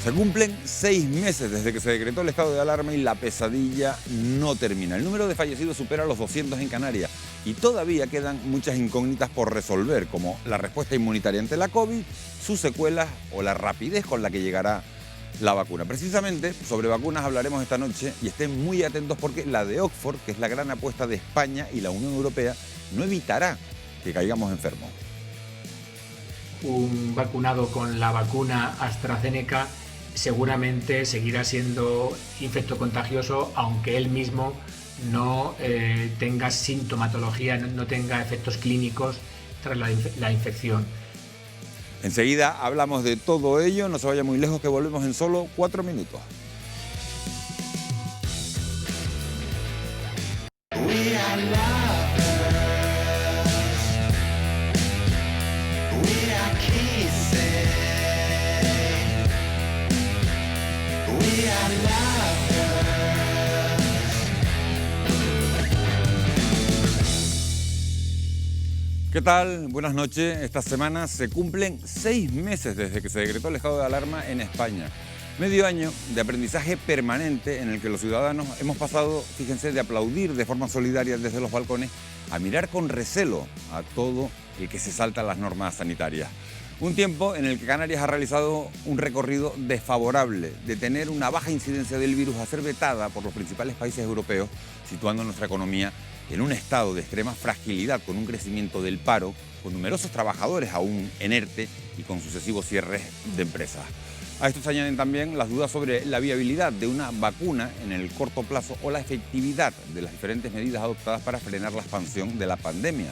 Se cumplen 6 meses desde que se decretó el estado de alarma y la pesadilla no termina. El número de fallecidos supera los 200 en Canarias y todavía quedan muchas incógnitas por resolver, como la respuesta inmunitaria ante la COVID, sus secuelas o la rapidez con la que llegará la vacuna. Precisamente sobre vacunas hablaremos esta noche y estén muy atentos porque la de Oxford, que es la gran apuesta de España y la Unión Europea, no evitará que caigamos enfermos. Un vacunado con la vacuna AstraZeneca seguramente seguirá siendo infectocontagioso, aunque él mismo no tenga sintomatología, no tenga efectos clínicos tras la infección. Enseguida hablamos de todo ello, no se vaya muy lejos que volvemos en solo 4 minutos. ¿Qué tal? Buenas noches. Esta semana se cumplen 6 meses desde que se decretó el estado de alarma en España. Medio año de aprendizaje permanente en el que los ciudadanos hemos pasado, fíjense, de aplaudir de forma solidaria desde los balcones a mirar con recelo a todo el que se salta las normas sanitarias. Un tiempo en el que Canarias ha realizado un recorrido desfavorable de tener una baja incidencia del virus a ser vetada por los principales países europeos, situando nuestra economía en un estado de extrema fragilidad, con un crecimiento del paro, con numerosos trabajadores aún en ERTE y con sucesivos cierres de empresas. A esto se añaden también las dudas sobre la viabilidad de una vacuna en el corto plazo o la efectividad de las diferentes medidas adoptadas para frenar la expansión de la pandemia.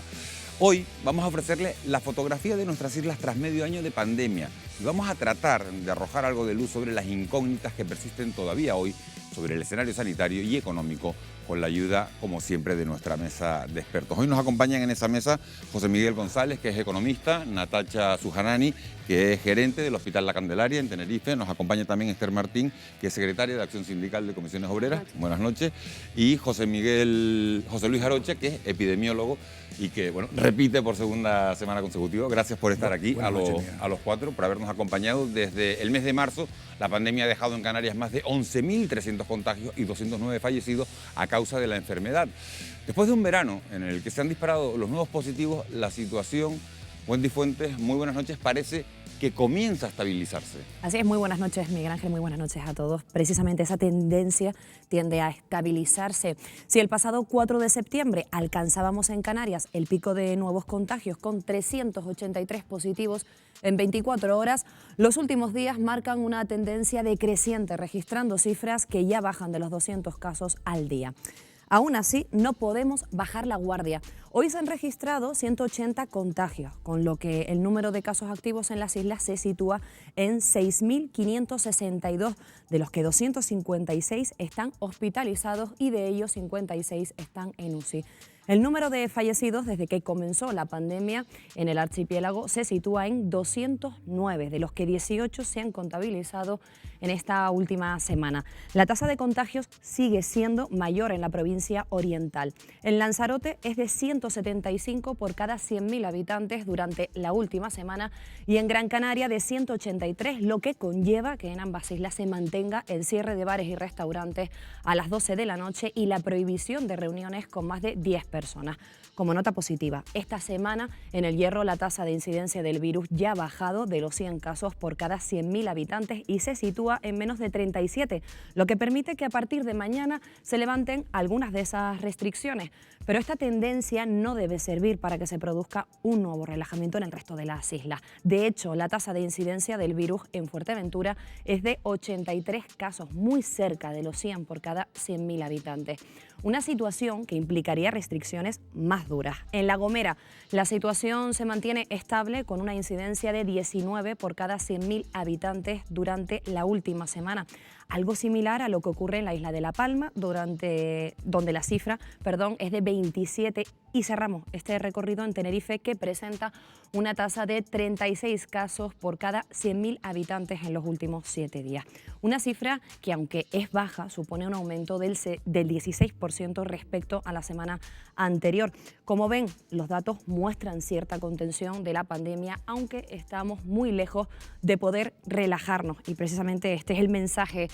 Hoy vamos a ofrecerle la fotografía de nuestras islas tras medio año de pandemia y vamos a tratar de arrojar algo de luz sobre las incógnitas que persisten todavía hoy sobre el escenario sanitario y económico, con la ayuda, como siempre, de nuestra mesa de expertos. Hoy nos acompañan en esa mesa José Miguel González, que es economista, Natacha Sujanani, que es gerente del Hospital La Candelaria en Tenerife. Nos acompaña también Esther Martín, que es secretaria de Acción Sindical de Comisiones Obreras. Buenas noches. Y José Luis Arocha, que es epidemiólogo y que, bueno, repite por segunda semana consecutiva. Gracias por estar aquí a los cuatro, por habernos acompañado. Desde el mes de marzo, la pandemia ha dejado en Canarias más de 11.300 contagios y 209 fallecidos a causa de la enfermedad. Después de un verano en el que se han disparado los nuevos positivos, la situación, Wendy Fuentes, muy buenas noches, parece que comienza a estabilizarse. Así es, muy buenas noches, Miguel Ángel, muy buenas noches a todos. Precisamente esa tendencia tiende a estabilizarse. Si el pasado 4 de septiembre alcanzábamos en Canarias el pico de nuevos contagios con 383 positivos en 24 horas, los últimos días marcan una tendencia decreciente, registrando cifras que ya bajan de los 200 casos al día. Aún así, no podemos bajar la guardia. Hoy se han registrado 180 contagios, con lo que el número de casos activos en las islas se sitúa en 6.562, de los que 256 están hospitalizados y de ellos 56 están en UCI. El número de fallecidos desde que comenzó la pandemia en el archipiélago se sitúa en 209, de los que 18 se han contabilizado en esta última semana. La tasa de contagios sigue siendo mayor en la provincia oriental. En Lanzarote es de 175 por cada 100.000 habitantes durante la última semana y en Gran Canaria de 183, lo que conlleva que en ambas islas se mantenga el cierre de bares y restaurantes a las 12 de la noche y la prohibición de reuniones con más de 10 personas. Como nota positiva, esta semana en El Hierro la tasa de incidencia del virus ya ha bajado de los 100 casos por cada 100.000 habitantes y se sitúa en menos de 37, lo que permite que a partir de mañana se levanten algunas de esas restricciones. Pero esta tendencia no debe servir para que se produzca un nuevo relajamiento en el resto de las islas. De hecho, la tasa de incidencia del virus en Fuerteventura es de 83 casos, muy cerca de los 100 por cada 100.000 habitantes. Una situación que implicaría restricciones más duras. En La Gomera, la situación se mantiene estable con una incidencia de 19 por cada 100.000 habitantes durante la última semana. algo similar a lo que ocurre en la isla de La Palma, donde la cifra es de 27, y cerramos este recorrido en Tenerife, que presenta una tasa de 36 casos por cada 100.000 habitantes en los últimos 7 días. Una cifra que, aunque es baja, supone un aumento del 16% respecto a la semana anterior. Como ven, los datos muestran cierta contención de la pandemia, aunque estamos muy lejos de poder relajarnos. Y precisamente este es el mensaje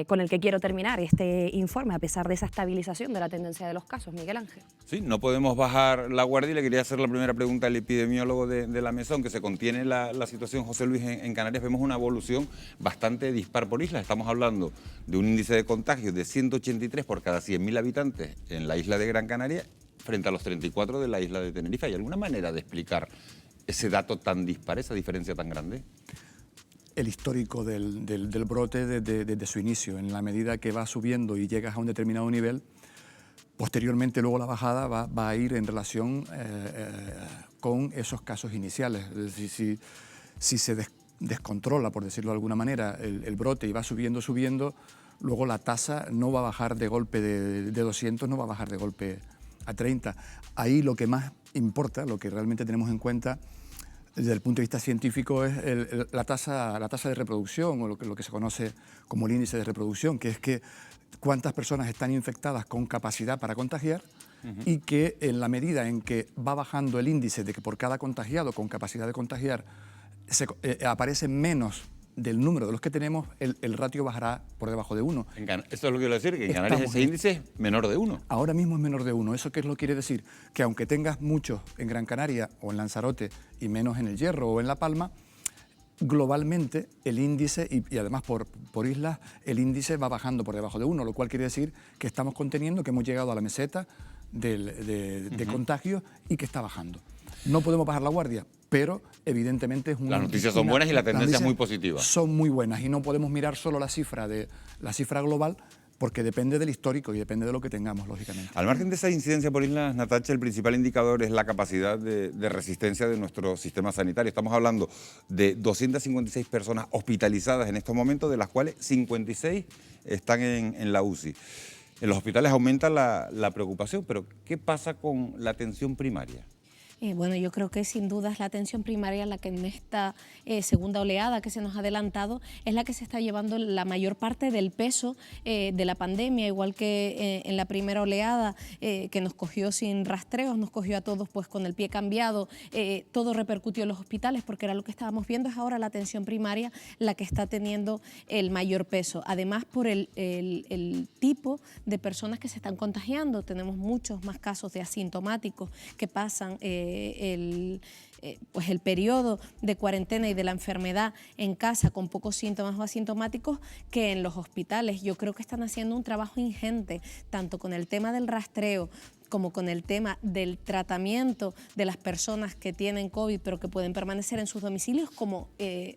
con el que quiero terminar este informe, a pesar de esa estabilización de la tendencia de los casos. Miguel Ángel. Sí, no podemos bajar la guardia, y le quería hacer la primera pregunta al epidemiólogo de la mesa. Aunque se contiene la situación, José Luis, en Canarias, vemos una evolución bastante dispar por islas. Estamos hablando de un índice de contagios de 183 por cada 100.000 habitantes en la isla de Gran Canaria, frente a los 34 de la isla de Tenerife. ¿Hay alguna manera de explicar ese dato tan dispar, esa diferencia tan grande? El histórico del brote desde su inicio. En la medida que va subiendo y llegas a un determinado nivel, posteriormente luego la bajada va a ir en relación con esos casos iniciales. Es decir, si se descontrola, por decirlo de alguna manera, el brote y va subiendo, luego la tasa no va a bajar de golpe de 200, no va a bajar de golpe a 30. Ahí lo que más importa, lo que realmente tenemos en cuenta desde el punto de vista científico, es la tasa de reproducción, o lo que se conoce como el índice de reproducción, que es que cuántas personas están infectadas con capacidad para contagiar, y que en la medida en que va bajando el índice de que por cada contagiado con capacidad de contagiar aparece menos del número de los que tenemos, el ratio bajará por debajo de 1. Esto es lo que quiero decir, que en Canarias ese índice es menor de 1. Ahora mismo es menor de 1. ¿Eso qué es lo que quiere decir? Que aunque tengas muchos en Gran Canaria o en Lanzarote y menos en El Hierro o en La Palma, globalmente el índice, y además por islas, el índice va bajando por debajo de 1, lo cual quiere decir que estamos conteniendo, que hemos llegado a la meseta de contagio y que está bajando. No podemos bajar la guardia, pero evidentemente es una... Las noticias son buenas y la tendencia es muy positiva. Son muy buenas, y no podemos mirar solo la cifra global, porque depende del histórico y depende de lo que tengamos, lógicamente. Al margen de esa incidencia por islas, Natacha, el principal indicador es la capacidad de resistencia de nuestro sistema sanitario. Estamos hablando de 256 personas hospitalizadas en estos momentos, de las cuales 56 están en la UCI. En los hospitales aumenta la preocupación, pero ¿qué pasa con la atención primaria? Bueno, yo creo que sin duda es la atención primaria la que en esta segunda oleada que se nos ha adelantado es la que se está llevando la mayor parte del peso de la pandemia, igual que en la primera oleada que nos cogió sin rastreos, nos cogió a todos pues con el pie cambiado, todo repercutió en los hospitales porque era lo que estábamos viendo. Es ahora la atención primaria la que está teniendo el mayor peso, además por el tipo de personas que se están contagiando. Tenemos muchos más casos de asintomáticos que pasan el periodo de cuarentena y de la enfermedad en casa con pocos síntomas o asintomáticos que en los hospitales. Yo creo que están haciendo un trabajo ingente, tanto con el tema del rastreo como con el tema del tratamiento de las personas que tienen COVID pero que pueden permanecer en sus domicilios, como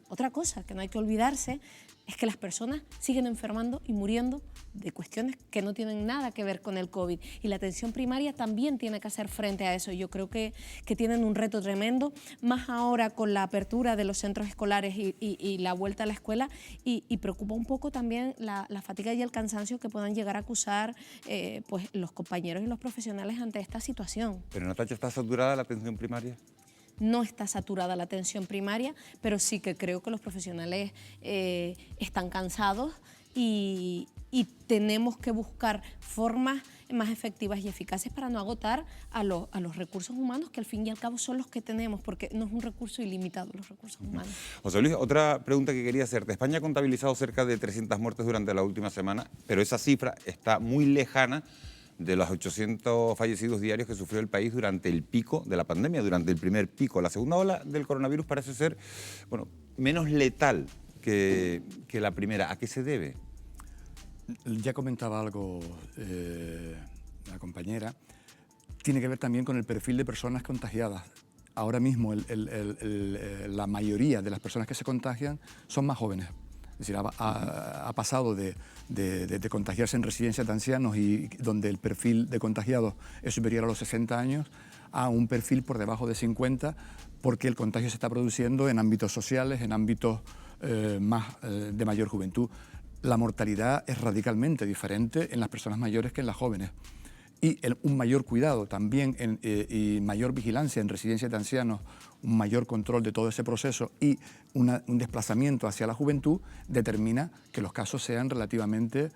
otra cosa que no hay que olvidarse, es que las personas siguen enfermando y muriendo de cuestiones que no tienen nada que ver con el COVID. Y la atención primaria también tiene que hacer frente a eso. Yo creo que tienen un reto tremendo, más ahora con la apertura de los centros escolares y la vuelta a la escuela, y preocupa un poco también la fatiga y el cansancio que puedan llegar a acusar pues los compañeros y los profesionales ante esta situación. Pero, Natacha, ¿está saturada la atención primaria? No está saturada la atención primaria, pero sí que creo que los profesionales están cansados y tenemos que buscar formas más efectivas y eficaces para no agotar a los recursos humanos, que al fin y al cabo son los que tenemos, porque no es un recurso ilimitado los recursos humanos. José Luis, otra pregunta que quería hacerte. España ha contabilizado cerca de 300 muertes durante la última semana, pero esa cifra está muy lejana de los 800 fallecidos diarios que sufrió el país durante el pico de la pandemia, durante el primer pico. La segunda ola del coronavirus parece ser, menos letal que la primera. ¿A qué se debe? Ya comentaba algo la compañera. Tiene que ver también con el perfil de personas contagiadas. Ahora mismo la mayoría de las personas que se contagian son más jóvenes. Es decir, ha pasado de contagiarse en residencias de ancianos y donde el perfil de contagiados es superior a los 60 años a un perfil por debajo de 50, porque el contagio se está produciendo en ámbitos sociales, en ámbitos de mayor juventud. la mortalidad es radicalmente diferente en las personas mayores que en las jóvenes. Y un mayor cuidado también y mayor vigilancia en residencias de ancianos, un mayor control de todo ese proceso y un desplazamiento hacia la juventud determina que los casos sean relativamente,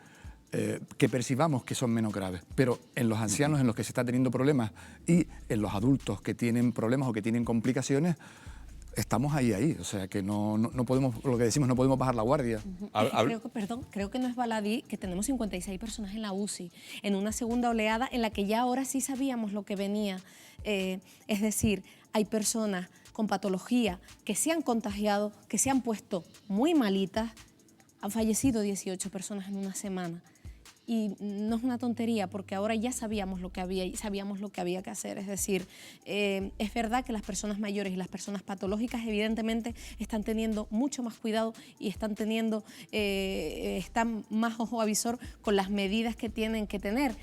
que percibamos que son menos graves. Pero en los ancianos en los que se está teniendo problemas y en los adultos que tienen problemas o que tienen complicaciones, estamos ahí, o sea que no podemos, lo que decimos, no podemos bajar la guardia. Creo que no es baladí que tenemos 56 personas en la UCI, en una segunda oleada en la que ya ahora sí sabíamos lo que venía. Es decir, hay personas con patología que se han contagiado, que se han puesto muy malitas, han fallecido 18 personas en una semana. Y no es una tontería, porque ahora ya sabíamos lo que había y sabíamos lo que había que hacer. Es decir, es verdad que las personas mayores y las personas patológicas evidentemente están teniendo mucho más cuidado y están más ojo avisor con las medidas que tienen que tener.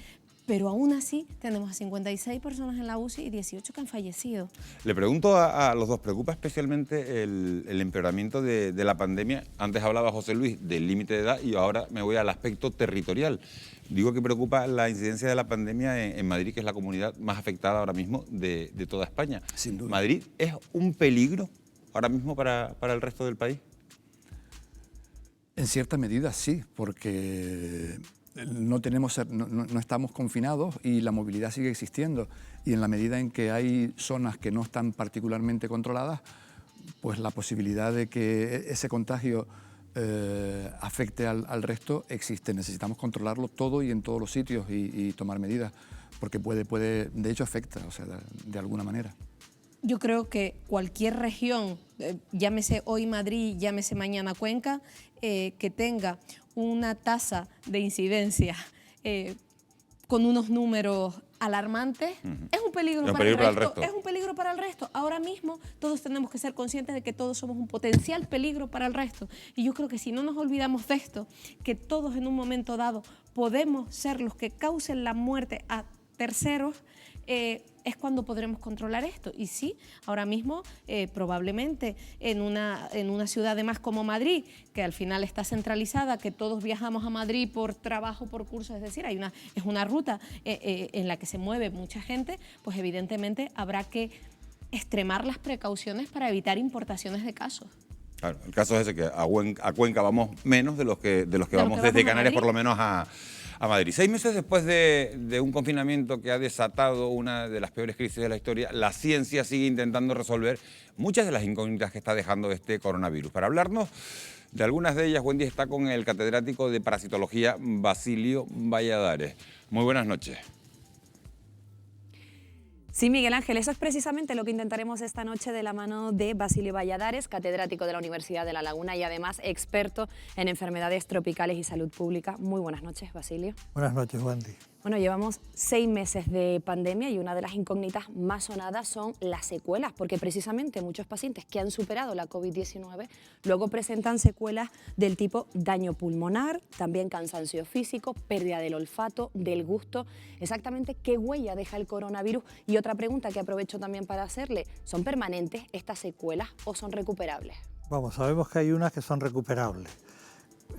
Pero aún así tenemos a 56 personas en la UCI y 18 que han fallecido. Le pregunto a los dos, ¿preocupa especialmente el empeoramiento de la pandemia? Antes hablaba José Luis del límite de edad y ahora me voy al aspecto territorial. Digo que preocupa la incidencia de la pandemia en Madrid, que es la comunidad más afectada ahora mismo de toda España. Sin duda. ¿Madrid es un peligro ahora mismo para el resto del país? En cierta medida sí, porque no estamos confinados y la movilidad sigue existiendo, y en la medida en que hay zonas que no están particularmente controladas, pues la posibilidad de que ese contagio afecte al resto existe. Necesitamos controlarlo todo y en todos los sitios y tomar medidas, porque puede, de hecho afecta, o sea, de alguna manera. Yo creo que cualquier región, llámese hoy Madrid, llámese mañana Cuenca, que tenga una tasa de incidencia con unos números alarmantes, es un peligro, para el resto. Es un peligro para el resto. Ahora mismo todos tenemos que ser conscientes de que todos somos un potencial peligro para el resto. Y yo creo que si no nos olvidamos de esto, que todos en un momento dado podemos ser los que causen la muerte a terceros, es cuando podremos controlar esto. Y sí, ahora mismo probablemente en una ciudad además como Madrid, que al final está centralizada, que todos viajamos a Madrid por trabajo, por cursos, es decir, es una ruta en la que se mueve mucha gente, pues evidentemente habrá que extremar las precauciones para evitar importaciones de casos. Claro, el caso es ese, que a Cuenca vamos menos de los que vamos desde Canarias, por lo menos a Madrid. 6 meses después de un confinamiento que ha desatado una de las peores crisis de la historia, la ciencia sigue intentando resolver muchas de las incógnitas que está dejando este coronavirus. Para hablarnos de algunas de ellas, Wendy está con el catedrático de parasitología Basilio Valladares. Muy buenas noches. Sí, Miguel Ángel, eso es precisamente lo que intentaremos esta noche de la mano de Basilio Valladares, catedrático de la Universidad de La Laguna y además experto en enfermedades tropicales y salud pública. Muy buenas noches, Basilio. Buenas noches, Wendy. Bueno, llevamos 6 meses de pandemia y una de las incógnitas más sonadas son las secuelas, porque precisamente muchos pacientes que han superado la COVID-19 luego presentan secuelas del tipo daño pulmonar, también cansancio físico, pérdida del olfato, del gusto. Exactamente qué huella deja el coronavirus. Y otra pregunta que aprovecho también para hacerle, ¿son permanentes estas secuelas o son recuperables? Vamos, sabemos que hay unas que son recuperables.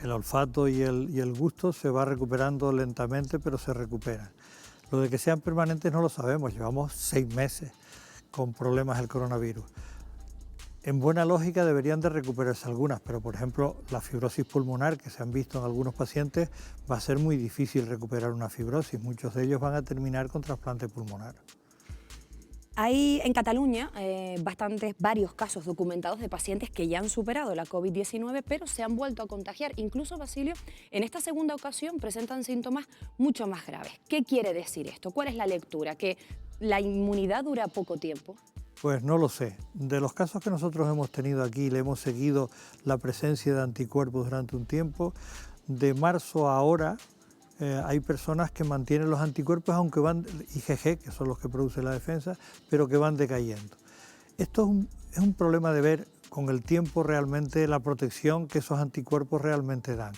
El olfato y el gusto se va recuperando lentamente, pero se recuperan. Lo de que sean permanentes no lo sabemos, llevamos 6 meses con problemas del coronavirus. En buena lógica deberían de recuperarse algunas, pero por ejemplo la fibrosis pulmonar que se han visto en algunos pacientes va a ser muy difícil recuperar una fibrosis, muchos de ellos van a terminar con trasplante pulmonar. Hay en Cataluña varios casos documentados de pacientes que ya han superado la COVID-19, pero se han vuelto a contagiar. Incluso, Basilio, en esta segunda ocasión presentan síntomas mucho más graves. ¿Qué quiere decir esto? ¿Cuál es la lectura? ¿Que la inmunidad dura poco tiempo? Pues no lo sé. De los casos que nosotros hemos tenido aquí, le hemos seguido la presencia de anticuerpos durante un tiempo. De marzo a ahora, hay personas que mantienen los anticuerpos, aunque van IgG, que son los que producen la defensa, pero que van decayendo. Esto es un problema de ver con el tiempo realmente la protección que esos anticuerpos realmente dan.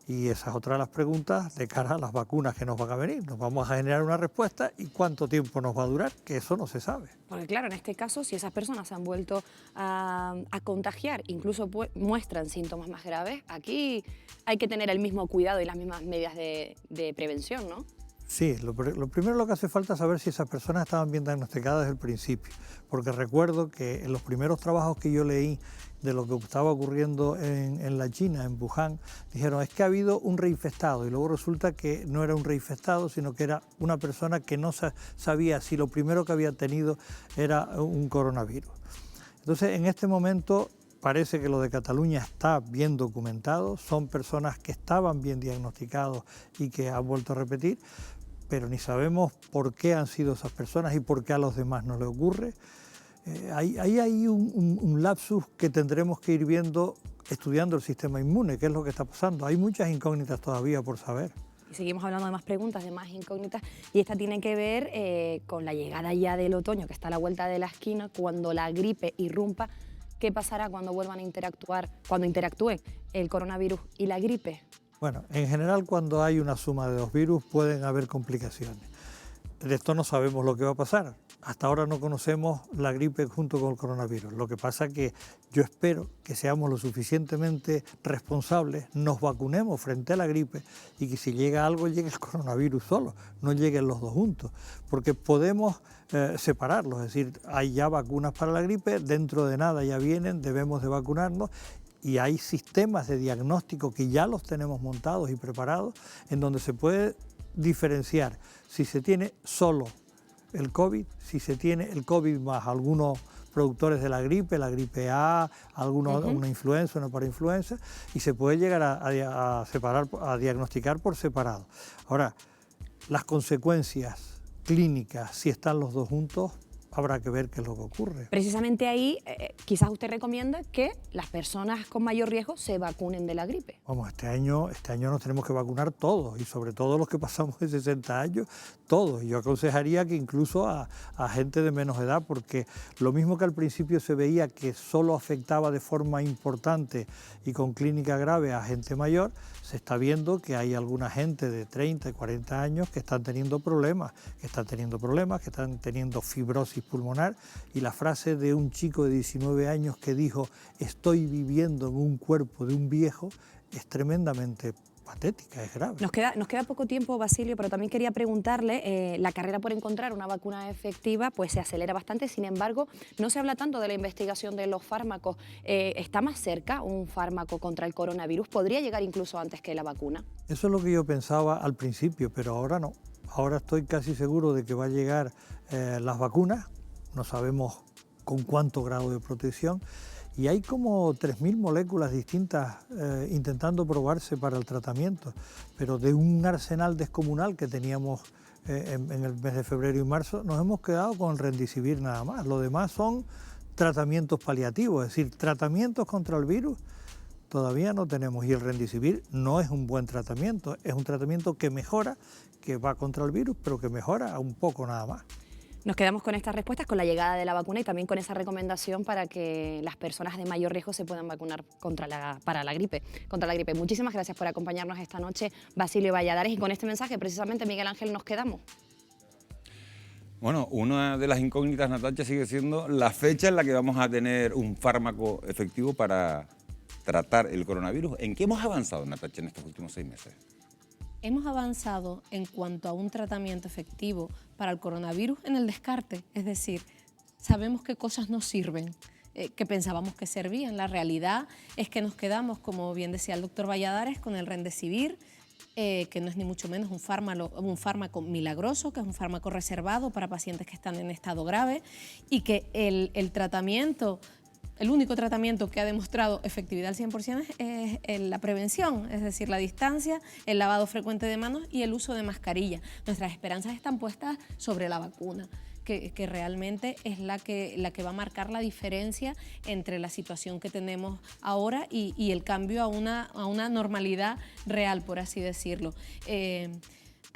Y esa es otra de las preguntas de cara a las vacunas que nos van a venir. Nos vamos a generar una respuesta y cuánto tiempo nos va a durar, que eso no se sabe. Porque claro, en este caso, si esas personas se han vuelto a contagiar, incluso muestran síntomas más graves, aquí hay que tener el mismo cuidado y las mismas medidas de prevención, ¿no? Sí, lo primero lo que hace falta es saber si esas personas estaban bien diagnosticadas desde el principio, porque recuerdo que en los primeros trabajos que yo leí de lo que estaba ocurriendo en la China, en Wuhan, dijeron es que ha habido un reinfectado y luego resulta que no era un reinfectado, sino que era una persona que no sabía si lo primero que había tenido era un coronavirus. Entonces, en este momento parece que lo de Cataluña está bien documentado, son personas que estaban bien diagnosticados y que han vuelto a repetir, pero ni sabemos por qué han sido esas personas y por qué a los demás no les ocurre. Ahí hay un lapsus que tendremos que ir viendo estudiando el sistema inmune, qué es lo que está pasando. Hay muchas incógnitas todavía por saber. Y seguimos hablando de más preguntas, de más incógnitas, y esta tiene que ver con la llegada ya del otoño, que está a la vuelta de la esquina, cuando la gripe irrumpa. ¿Qué pasará cuando vuelvan a interactuar, cuando interactúen el coronavirus y la gripe? Bueno, en general cuando hay una suma de dos virus pueden haber complicaciones. De esto no sabemos lo que va a pasar. Hasta ahora no conocemos la gripe junto con el coronavirus. Lo que pasa es que yo espero que seamos lo suficientemente responsables, nos vacunemos frente a la gripe y que si llega algo llegue el coronavirus solo, no lleguen los dos juntos. Porque podemos separarlos, es decir, hay ya vacunas para la gripe, dentro de nada ya vienen, debemos de vacunarnos. Y hay sistemas de diagnóstico que ya los tenemos montados y preparados en donde se puede diferenciar si se tiene solo el COVID, si se tiene el COVID más algunos productores de la gripe A, una influenza, una parainfluenza, y se puede llegar a separar, a diagnosticar por separado. Ahora, las consecuencias clínicas, si están los dos juntos, habrá que ver qué es lo que ocurre. Precisamente ahí, quizás usted recomienda que las personas con mayor riesgo se vacunen de la gripe. Vamos, este año nos tenemos que vacunar todos, y sobre todo los que pasamos de 60 años, todos. Yo aconsejaría que incluso a gente de menos edad, porque lo mismo que al principio se veía que solo afectaba de forma importante y con clínica grave a gente mayor, se está viendo que hay alguna gente de 30 y 40 años que están teniendo problemas, que están teniendo fibrosis pulmonar, y la frase de un chico de 19 años que dijo estoy viviendo en un cuerpo de un viejo es tremendamente patética, es grave. Nos queda poco tiempo, Basilio, pero también quería preguntarle, la carrera por encontrar una vacuna efectiva pues se acelera bastante, sin embargo, no se habla tanto de la investigación de los fármacos. ¿Está más cerca un fármaco contra el coronavirus? ¿Podría llegar incluso antes que la vacuna? Eso es lo que yo pensaba al principio, pero ahora no. Ahora estoy casi seguro de que va a llegar las vacunas, no sabemos con cuánto grado de protección, y hay como 3.000 moléculas distintas intentando probarse para el tratamiento, pero de un arsenal descomunal que teníamos en el mes de febrero y marzo, nos hemos quedado con el Remdesivir nada más. Lo demás son tratamientos paliativos, es decir, tratamientos contra el virus todavía no tenemos, y el Remdesivir no es un buen tratamiento, es un tratamiento que mejora, que va contra el virus, pero que mejora un poco nada más. Nos quedamos con estas respuestas, con la llegada de la vacuna y también con esa recomendación para que las personas de mayor riesgo se puedan vacunar contra la gripe. Muchísimas gracias por acompañarnos esta noche, Basilio Valladares, y con este mensaje precisamente, Miguel Ángel, nos quedamos. Bueno, una de las incógnitas, Natacha, sigue siendo la fecha en la que vamos a tener un fármaco efectivo para tratar el coronavirus. ¿En qué hemos avanzado, Natacha, en estos últimos 6 meses? Hemos avanzado en cuanto a un tratamiento efectivo para el coronavirus en el descarte, es decir, sabemos qué cosas nos sirven, que pensábamos que servían. La realidad es que nos quedamos, como bien decía el doctor Valladares, con el Remdesivir, que no es ni mucho menos un fármaco milagroso, que es un fármaco reservado para pacientes que están en estado grave, y que el único tratamiento que ha demostrado efectividad al 100% es la prevención, es decir, la distancia, el lavado frecuente de manos y el uso de mascarilla. Nuestras esperanzas están puestas sobre la vacuna, que realmente es la que va a marcar la diferencia entre la situación que tenemos ahora y el cambio a una normalidad real, por así decirlo.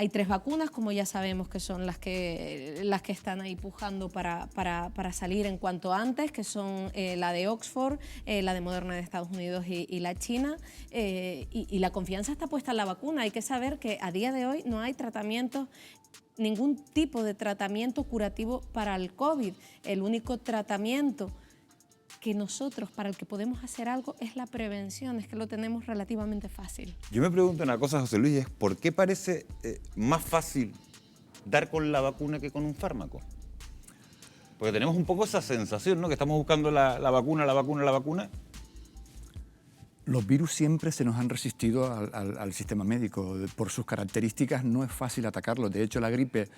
Hay 3 vacunas, como ya sabemos, que son las que están ahí pujando para salir en cuanto antes, que son la de Oxford, la de Moderna de Estados Unidos y la China. Y la confianza está puesta en la vacuna. Hay que saber que a día de hoy no hay tratamientos, ningún tipo de tratamiento curativo para el COVID. El único tratamiento que nosotros, para el que podemos hacer algo, es la prevención, es que lo tenemos relativamente fácil. Yo me pregunto una cosa, José Luis, es ¿por qué parece más fácil dar con la vacuna que con un fármaco? Porque tenemos un poco esa sensación, ¿no? Que estamos buscando la vacuna. Los virus siempre se nos han resistido al sistema médico. Por sus características no es fácil atacarlos. De hecho, la gripe,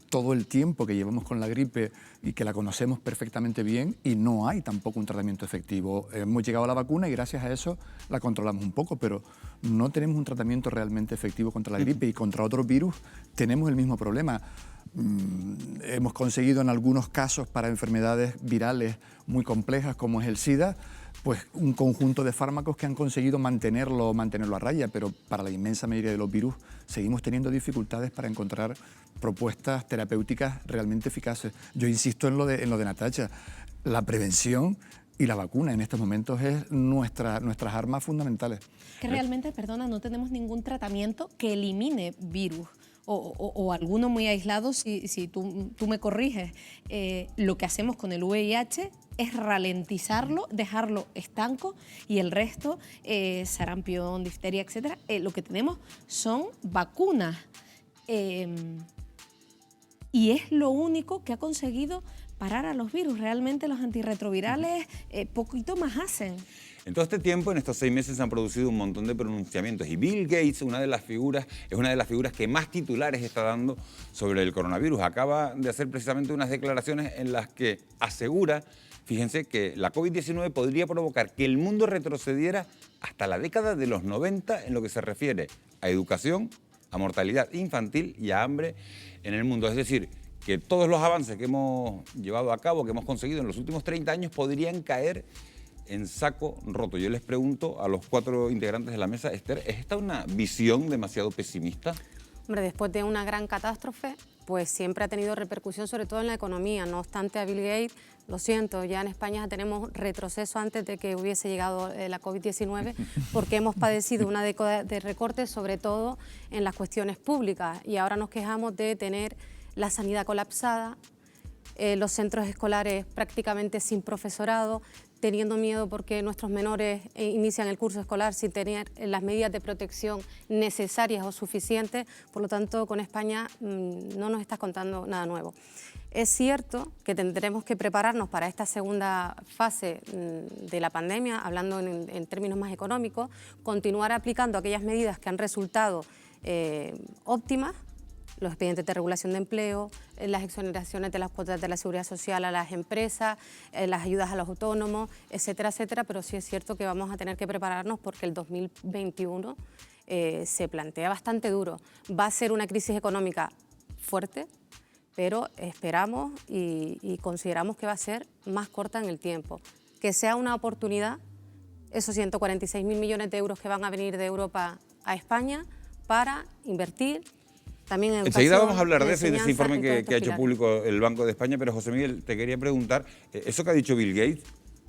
todo el tiempo que llevamos con la gripe y que la conocemos perfectamente bien, y no hay tampoco un tratamiento efectivo. Hemos llegado a la vacuna y gracias a eso la controlamos un poco, pero no tenemos un tratamiento realmente efectivo contra la gripe, y contra otros virus tenemos el mismo problema. Hemos conseguido en algunos casos para enfermedades virales muy complejas como es el SIDA, pues un conjunto de fármacos que han conseguido mantenerlo a raya, pero para la inmensa mayoría de los virus seguimos teniendo dificultades para encontrar propuestas terapéuticas realmente eficaces. Yo insisto en lo de Natacha, la prevención y la vacuna en estos momentos es nuestras armas fundamentales. Que realmente, perdona, no tenemos ningún tratamiento que elimine virus. O alguno muy aislado, si tú me corriges. Lo que hacemos con el VIH es ralentizarlo, dejarlo estanco, y el resto, sarampión, difteria, etcétera, lo que tenemos son vacunas. Y es lo único que ha conseguido parar a los virus. Realmente los antirretrovirales poquito más hacen. En todo este tiempo, en estos 6 meses, se han producido un montón de pronunciamientos, y Bill Gates es una de las figuras que más titulares está dando sobre el coronavirus. Acaba de hacer precisamente unas declaraciones en las que asegura, fíjense, que la COVID-19 podría provocar que el mundo retrocediera hasta la década de los 90 en lo que se refiere a educación, a mortalidad infantil y a hambre en el mundo. Es decir, que todos los avances que hemos llevado a cabo, que hemos conseguido en los últimos 30 años, podrían caer en saco roto. Yo les pregunto a los 4 integrantes de la mesa, Esther, ¿es esta una visión demasiado pesimista? Hombre, después de una gran catástrofe, pues siempre ha tenido repercusión, sobre todo en la economía. No obstante, a Bill Gates, lo siento, ya en España tenemos retroceso antes de que hubiese llegado la COVID-19, porque hemos padecido una década de recortes, sobre todo en las cuestiones públicas, y ahora nos quejamos de tener la sanidad colapsada, los centros escolares prácticamente sin profesorado, teniendo miedo porque nuestros menores inician el curso escolar sin tener las medidas de protección necesarias o suficientes. Por lo tanto, con España no nos estás contando nada nuevo. Es cierto que tendremos que prepararnos para esta segunda fase de la pandemia, hablando en términos más económicos, continuar aplicando aquellas medidas que han resultado óptimas, los expedientes de regulación de empleo, las exoneraciones de las cuotas de la seguridad social a las empresas, las ayudas a los autónomos, etcétera, etcétera, pero sí es cierto que vamos a tener que prepararnos porque el 2021 se plantea bastante duro. Va a ser una crisis económica fuerte, pero esperamos y consideramos que va a ser más corta en el tiempo. Que sea una oportunidad, esos 146.000 millones de euros que van a venir de Europa a España para invertir. Enseguida vamos a hablar de eso y de ese informe que ha hecho público el Banco de España, pero José Miguel, te quería preguntar, eso que ha dicho Bill Gates,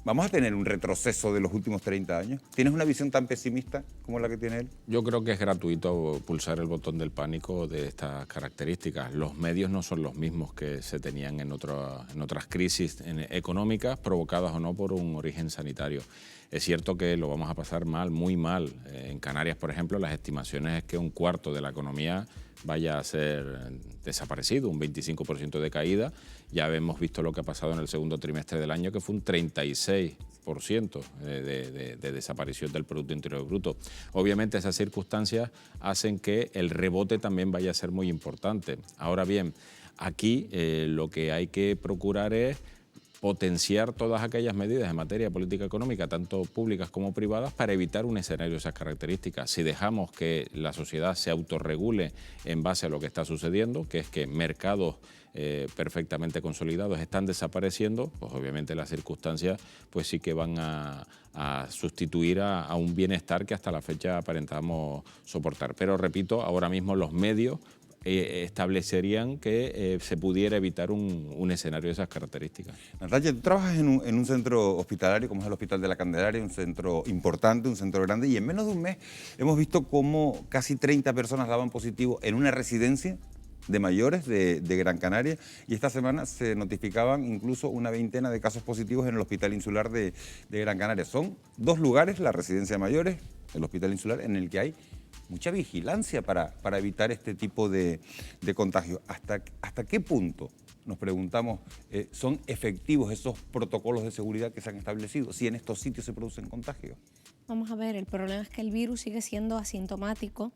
¿vamos a tener un retroceso de los últimos 30 años? ¿Tienes una visión tan pesimista como la que tiene él? Yo creo que es gratuito pulsar el botón del pánico de estas características. Los medios no son los mismos que se tenían en otras crisis económicas, provocadas o no por un origen sanitario. Es cierto que lo vamos a pasar mal, muy mal. En Canarias, por ejemplo, las estimaciones es que 1/4 de la economía vaya a ser desaparecido, un 25% de caída. Ya hemos visto lo que ha pasado en el segundo trimestre del año, que fue un 36% de desaparición del Producto Interior Bruto. Obviamente esas circunstancias hacen que el rebote también vaya a ser muy importante. Ahora bien, aquí lo que hay que procurar es potenciar todas aquellas medidas en materia de política económica, tanto públicas como privadas, para evitar un escenario de esas características. Si dejamos que la sociedad se autorregule en base a lo que está sucediendo, que es que mercados perfectamente consolidados están desapareciendo, pues obviamente las circunstancias pues sí que van a sustituir a un bienestar que hasta la fecha aparentamos soportar. Pero repito, ahora mismo los medios establecerían que se pudiera evitar un escenario de esas características. Natalia, tú trabajas en un centro hospitalario como es el Hospital de la Candelaria, un centro importante, un centro grande, y en menos de un mes hemos visto cómo casi 30 personas daban positivo en una residencia de mayores de Gran Canaria, y esta semana se notificaban incluso una veintena de casos positivos en el Hospital Insular de Gran Canaria. Son dos lugares, la residencia de mayores, el Hospital Insular, en el que hay mucha vigilancia para evitar este tipo de contagios. ¿Hasta qué punto, nos preguntamos, son efectivos esos protocolos de seguridad que se han establecido si en estos sitios se producen contagios? Vamos a ver, el problema es que el virus sigue siendo asintomático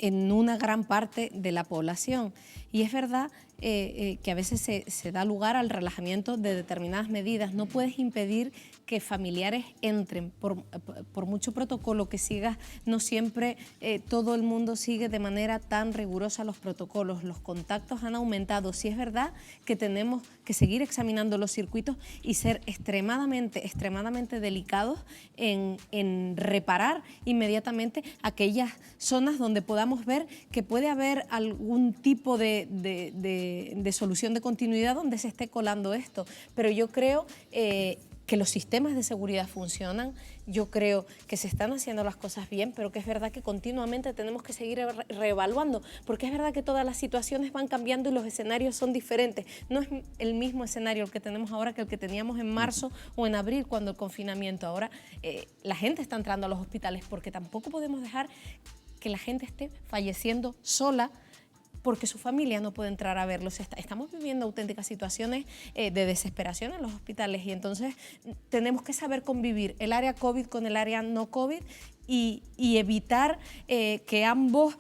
en una gran parte de la población. Y es verdad que a veces se da lugar al relajamiento de determinadas medidas. No puedes impedir que familiares entren. Por mucho protocolo que sigas, no siempre todo el mundo sigue de manera tan rigurosa los protocolos. Los contactos han aumentado. Sí es verdad que tenemos que seguir examinando los circuitos y ser extremadamente delicados en reparar inmediatamente aquellas zonas donde podamos ver que puede haber algún tipo de solución de continuidad donde se esté colando esto. Pero yo creo que los sistemas de seguridad funcionan, yo creo que se están haciendo las cosas bien, pero que es verdad que continuamente tenemos que seguir reevaluando, porque es verdad que todas las situaciones van cambiando y los escenarios son diferentes. No es el mismo escenario el que tenemos ahora que el que teníamos en marzo o en abril cuando el confinamiento. Ahora la gente está entrando a los hospitales porque tampoco podemos dejar que la gente esté falleciendo sola porque su familia no puede entrar a verlos. Estamos viviendo auténticas situaciones de desesperación en los hospitales y entonces tenemos que saber convivir el área COVID con el área no COVID y evitar que ambos,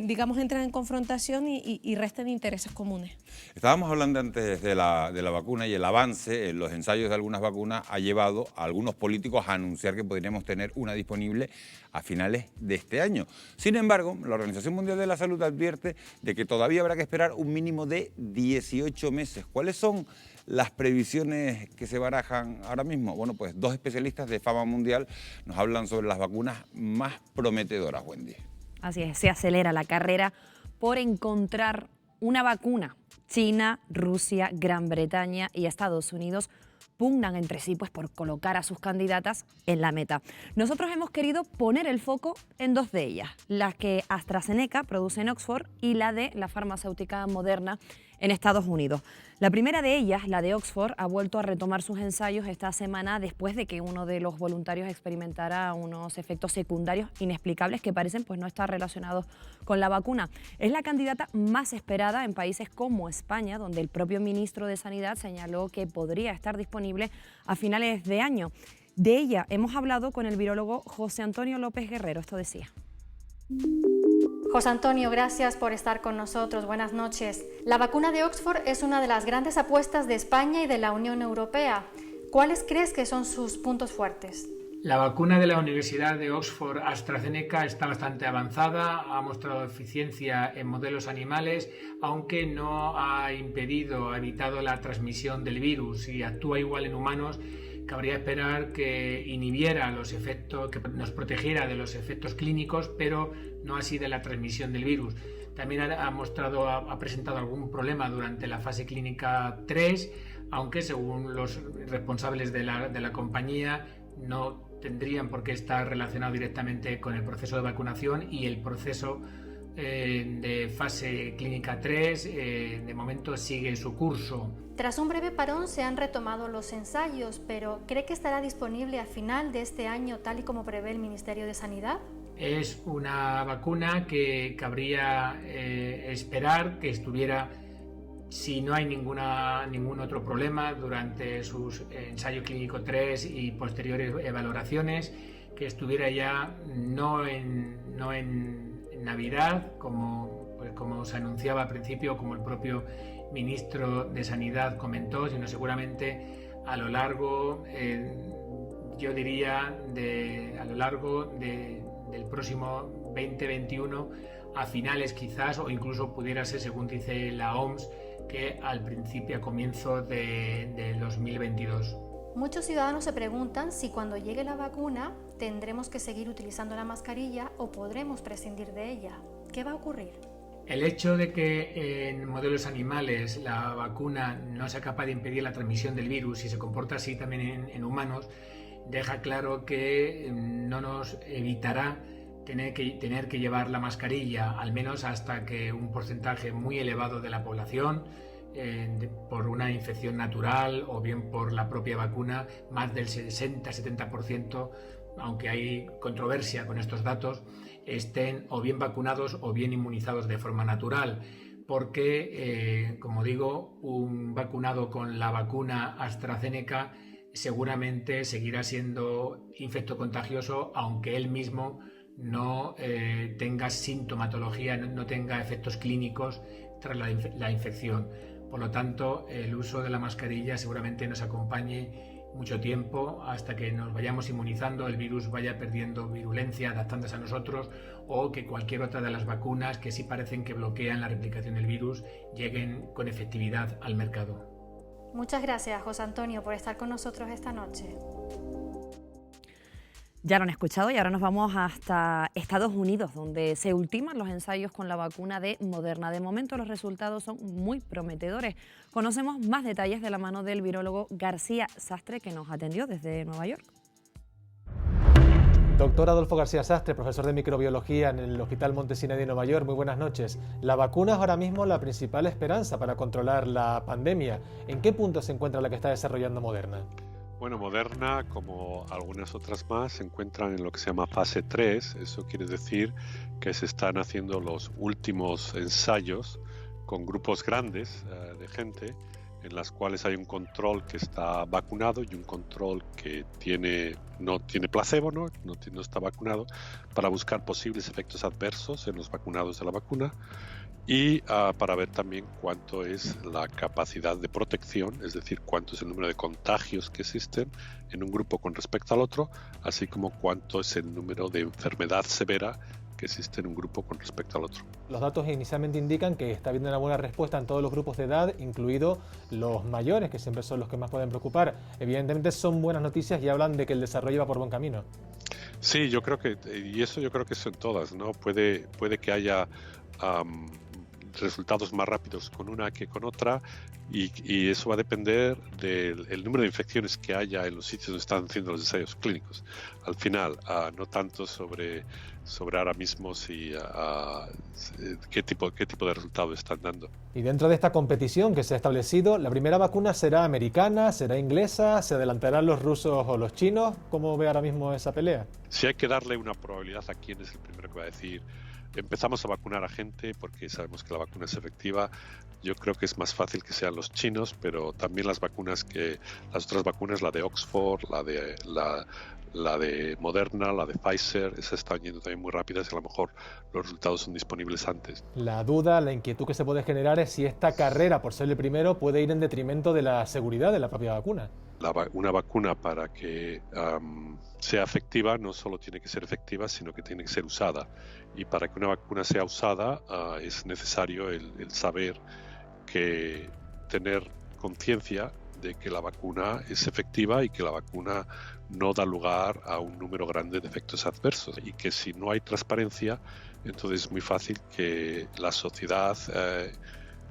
digamos, entren en confrontación y resten intereses comunes. Estábamos hablando antes de la vacuna y el avance en los ensayos de algunas vacunas ha llevado a algunos políticos a anunciar que podríamos tener una disponible a finales de este año. Sin embargo, la Organización Mundial de la Salud advierte de que todavía habrá que esperar un mínimo de 18 meses. ¿Cuáles son las previsiones que se barajan ahora mismo? Bueno, pues dos especialistas de fama mundial nos hablan sobre las vacunas más prometedoras, Wendy. Así es, se acelera la carrera por encontrar una vacuna. China, Rusia, Gran Bretaña y Estados Unidos pugnan entre sí pues, por colocar a sus candidatas en la meta. Nosotros hemos querido poner el foco en dos de ellas, la que AstraZeneca produce en Oxford y la de la farmacéutica Moderna en Estados Unidos. La primera de ellas, la de Oxford, ha vuelto a retomar sus ensayos esta semana después de que uno de los voluntarios experimentara unos efectos secundarios inexplicables que parecen pues, no estar relacionados con la vacuna. Es la candidata más esperada en países como España, donde el propio ministro de Sanidad señaló que podría estar disponible a finales de año. De ella hemos hablado con el virólogo José Antonio López Guerrero. Esto decía. José Antonio, gracias por estar con nosotros. Buenas noches. La vacuna de Oxford es una de las grandes apuestas de España y de la Unión Europea. ¿Cuáles crees que son sus puntos fuertes? La vacuna de la Universidad de Oxford AstraZeneca está bastante avanzada, ha mostrado eficiencia en modelos animales, aunque no ha evitado la transmisión del virus y actúa igual en humanos. Cabría esperar que inhibiera los efectos, que nos protegiera de los efectos clínicos, pero no así de la transmisión del virus. También ha presentado algún problema durante la fase clínica 3, aunque según los responsables de la compañía no tendrían por qué estar relacionado directamente con el proceso de vacunación y el proceso de fase clínica 3 de momento sigue su curso. Tras un breve parón se han retomado los ensayos, pero ¿cree que estará disponible a final de este año tal y como prevé el Ministerio de Sanidad? Es una vacuna que cabría esperar que estuviera, si no hay ningún otro problema durante sus ensayo clínico 3 y posteriores valoraciones, que estuviera ya no en Navidad, como se anunciaba al principio, como el propio ministro de Sanidad comentó, sino seguramente a lo largo, yo diría, a lo largo del próximo 2021, a finales quizás, o incluso pudiera ser, según dice la OMS, que al principio, a comienzo de 2022. Muchos ciudadanos se preguntan si cuando llegue la vacuna tendremos que seguir utilizando la mascarilla o podremos prescindir de ella. ¿Qué va a ocurrir? El hecho de que en modelos animales la vacuna no sea capaz de impedir la transmisión del virus y se comporta así también en humanos, deja claro que no nos evitará tener que llevar la mascarilla, al menos hasta que un porcentaje muy elevado de la población, por una infección natural o bien por la propia vacuna, más del 60-70%, aunque hay controversia con estos datos, estén o bien vacunados o bien inmunizados de forma natural, porque, como digo, un vacunado con la vacuna AstraZeneca seguramente seguirá siendo infectocontagioso, aunque él mismo no tenga sintomatología, no tenga efectos clínicos tras la infección. Por lo tanto, el uso de la mascarilla seguramente nos acompañe mucho tiempo hasta que nos vayamos inmunizando, el virus vaya perdiendo virulencia, adaptándose a nosotros, o que cualquier otra de las vacunas que sí parecen que bloquean la replicación del virus lleguen con efectividad al mercado. Muchas gracias, José Antonio, por estar con nosotros esta noche. Ya lo han escuchado y ahora nos vamos hasta Estados Unidos, donde se ultiman los ensayos con la vacuna de Moderna. De momento los resultados son muy prometedores. Conocemos más detalles de la mano del virólogo García Sastre, que nos atendió desde Nueva York. Doctor Adolfo García Sastre, profesor de microbiología en el Hospital Montesina de Nueva York, muy buenas noches. La vacuna es ahora mismo la principal esperanza para controlar la pandemia. ¿En qué punto se encuentra la que está desarrollando Moderna? Bueno, Moderna, como algunas otras más, se encuentran en lo que se llama fase 3. Eso quiere decir que se están haciendo los últimos ensayos con grupos grandes de gente, en las cuales hay un control que está vacunado y un control que no tiene placebo, no está vacunado, para buscar posibles efectos adversos en los vacunados de la vacuna. Y para ver también cuánto es la capacidad de protección, es decir, cuánto es el número de contagios que existen en un grupo con respecto al otro, así como cuánto es el número de enfermedad severa que existe en un grupo con respecto al otro. Los datos inicialmente indican que está habiendo una buena respuesta en todos los grupos de edad, incluidos los mayores, que siempre son los que más pueden preocupar. Evidentemente son buenas noticias y hablan de que el desarrollo va por buen camino. Sí, yo creo que son todas, ¿no? Puede que haya resultados más rápidos con una que con otra, y eso va a depender del número de infecciones que haya en los sitios donde están haciendo los ensayos clínicos. Al final, no tanto sobre ahora mismo qué tipo de resultados están dando. Y dentro de esta competición que se ha establecido, ¿la primera vacuna será americana, será inglesa, se adelantarán los rusos o los chinos? ¿Cómo ve ahora mismo esa pelea? Si hay que darle una probabilidad a quién es el primero que va a decir empezamos a vacunar a gente porque sabemos que la vacuna es efectiva, yo creo que es más fácil que sean los chinos, pero también las otras vacunas, la de Oxford, la de Moderna, la de Pfizer, esas están yendo también muy rápidas y a lo mejor los resultados son disponibles antes. La duda, la inquietud que se puede generar es si esta carrera, por ser el primero, puede ir en detrimento de la seguridad de la propia vacuna. Una vacuna, para que sea efectiva, no solo tiene que ser efectiva, sino que tiene que ser usada. Y para que una vacuna sea usada es necesario el saber que tener conciencia de que la vacuna es efectiva y que la vacuna no da lugar a un número grande de efectos adversos, y que si no hay transparencia, entonces es muy fácil que la sociedad,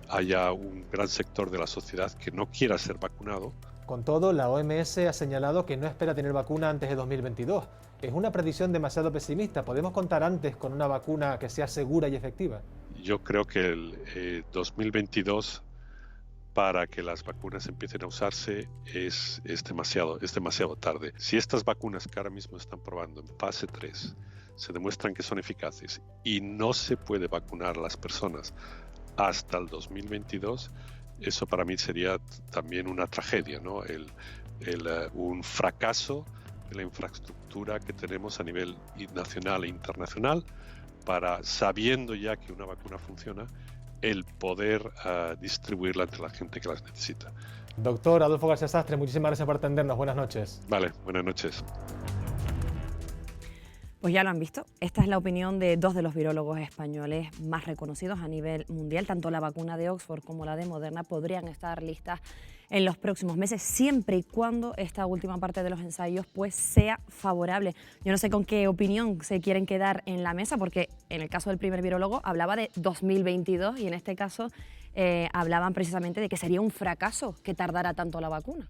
haya un gran sector de la sociedad que no quiera ser vacunado. Con todo, la OMS ha señalado que no espera tener vacuna antes de 2022. Es una predicción demasiado pesimista. ¿Podemos contar antes con una vacuna que sea segura y efectiva? Yo creo que el 2022, para que las vacunas empiecen a usarse, es demasiado tarde. Si estas vacunas que ahora mismo están probando en fase 3 se demuestran que son eficaces y no se puede vacunar a las personas hasta el 2022, eso para mí sería también una tragedia, ¿no? Un fracaso de la infraestructura que tenemos a nivel nacional e internacional para, sabiendo ya que una vacuna funciona, el poder distribuirla entre la gente que las necesita. Doctor Adolfo García Sastre, muchísimas gracias por atendernos. Buenas noches. Vale, buenas noches. Pues ya lo han visto, esta es la opinión de dos de los virólogos españoles más reconocidos a nivel mundial. Tanto la vacuna de Oxford como la de Moderna podrían estar listas en los próximos meses, siempre y cuando esta última parte de los ensayos pues sea favorable. Yo no sé con qué opinión se quieren quedar en la mesa, porque en el caso del primer virólogo hablaba de 2022 y en este caso hablaban precisamente de que sería un fracaso que tardara tanto la vacuna.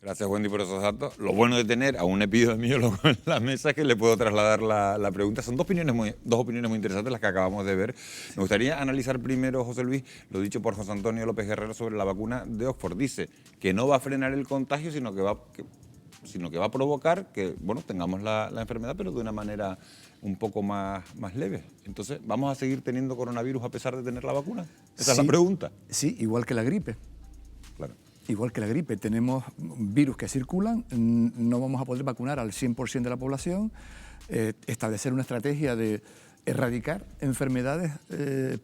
Gracias, Wendy, por esos datos. Lo bueno de tener a un epidemiólogo en la mesa es que le puedo trasladar la pregunta. Son dos opiniones muy interesantes las que acabamos de ver. Me gustaría analizar primero, José Luis, lo dicho por José Antonio López Guerrero sobre la vacuna de Oxford. Dice que no va a frenar el contagio, sino que va a provocar que tengamos la enfermedad, pero de una manera un poco más leve. Entonces, ¿vamos a seguir teniendo coronavirus a pesar de tener la vacuna? Esa es la pregunta. Sí, igual que la gripe. Claro. Igual que la gripe, tenemos virus que circulan, no vamos a poder vacunar al 100% de la población, establecer una estrategia de erradicar enfermedades,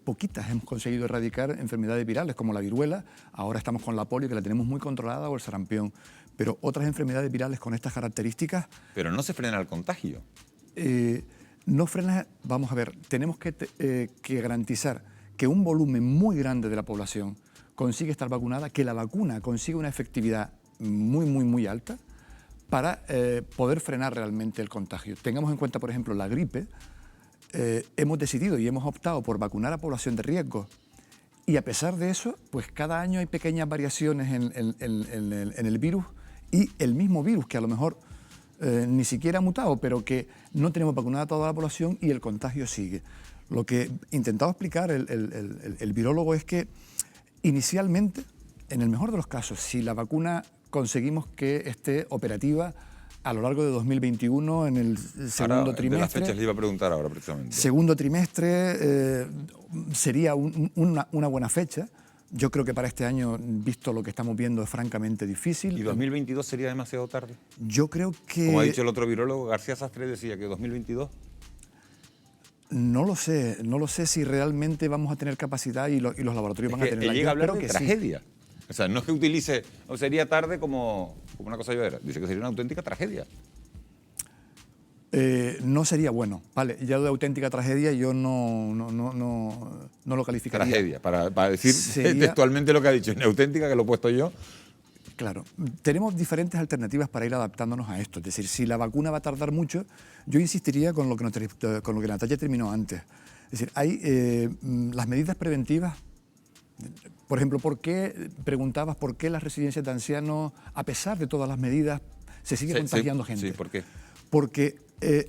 poquitas hemos conseguido erradicar enfermedades virales como la viruela, ahora estamos con la polio que la tenemos muy controlada, o el sarampión, pero otras enfermedades virales con estas características... Pero no se frena el contagio. No frena, vamos a ver, tenemos que garantizar que un volumen muy grande de la población consigue estar vacunada, que la vacuna consiga una efectividad muy alta para poder frenar realmente el contagio. Tengamos en cuenta, por ejemplo, la gripe. Hemos decidido y hemos optado por vacunar a población de riesgo y a pesar de eso, pues cada año hay pequeñas variaciones en el virus y el mismo virus que a lo mejor ni siquiera ha mutado, pero que no tenemos vacunada a toda la población y el contagio sigue. Lo que intentaba explicar el virólogo es que inicialmente, en el mejor de los casos, si la vacuna conseguimos que esté operativa a lo largo de 2021, en el segundo trimestre... De las fechas le iba a preguntar ahora, precisamente. Segundo trimestre sería una buena fecha. Yo creo que para este año, visto lo que estamos viendo, es francamente difícil. ¿Y 2022 sería demasiado tarde? Yo creo que... Como ha dicho el otro virólogo, García Sastre decía que 2022... No lo sé si realmente vamos a tener capacidad y los laboratorios van a tener la... Él llega a hablar de tragedia. Sí. O sea, no es que utilice, o sería tarde como una cosa llevadera, dice que sería una auténtica tragedia. No sería bueno, vale, ya de auténtica tragedia yo no lo calificaría. Tragedia, para decir textualmente lo que ha dicho, en auténtica, que lo he puesto yo. Claro, tenemos diferentes alternativas para ir adaptándonos a esto. Es decir, si la vacuna va a tardar mucho, yo insistiría con lo que Natalia terminó antes. Es decir, hay las medidas preventivas. Por ejemplo, preguntabas por qué las residencias de ancianos, a pesar de todas las medidas, se sigue contagiando gente? Sí, ¿por qué? Porque...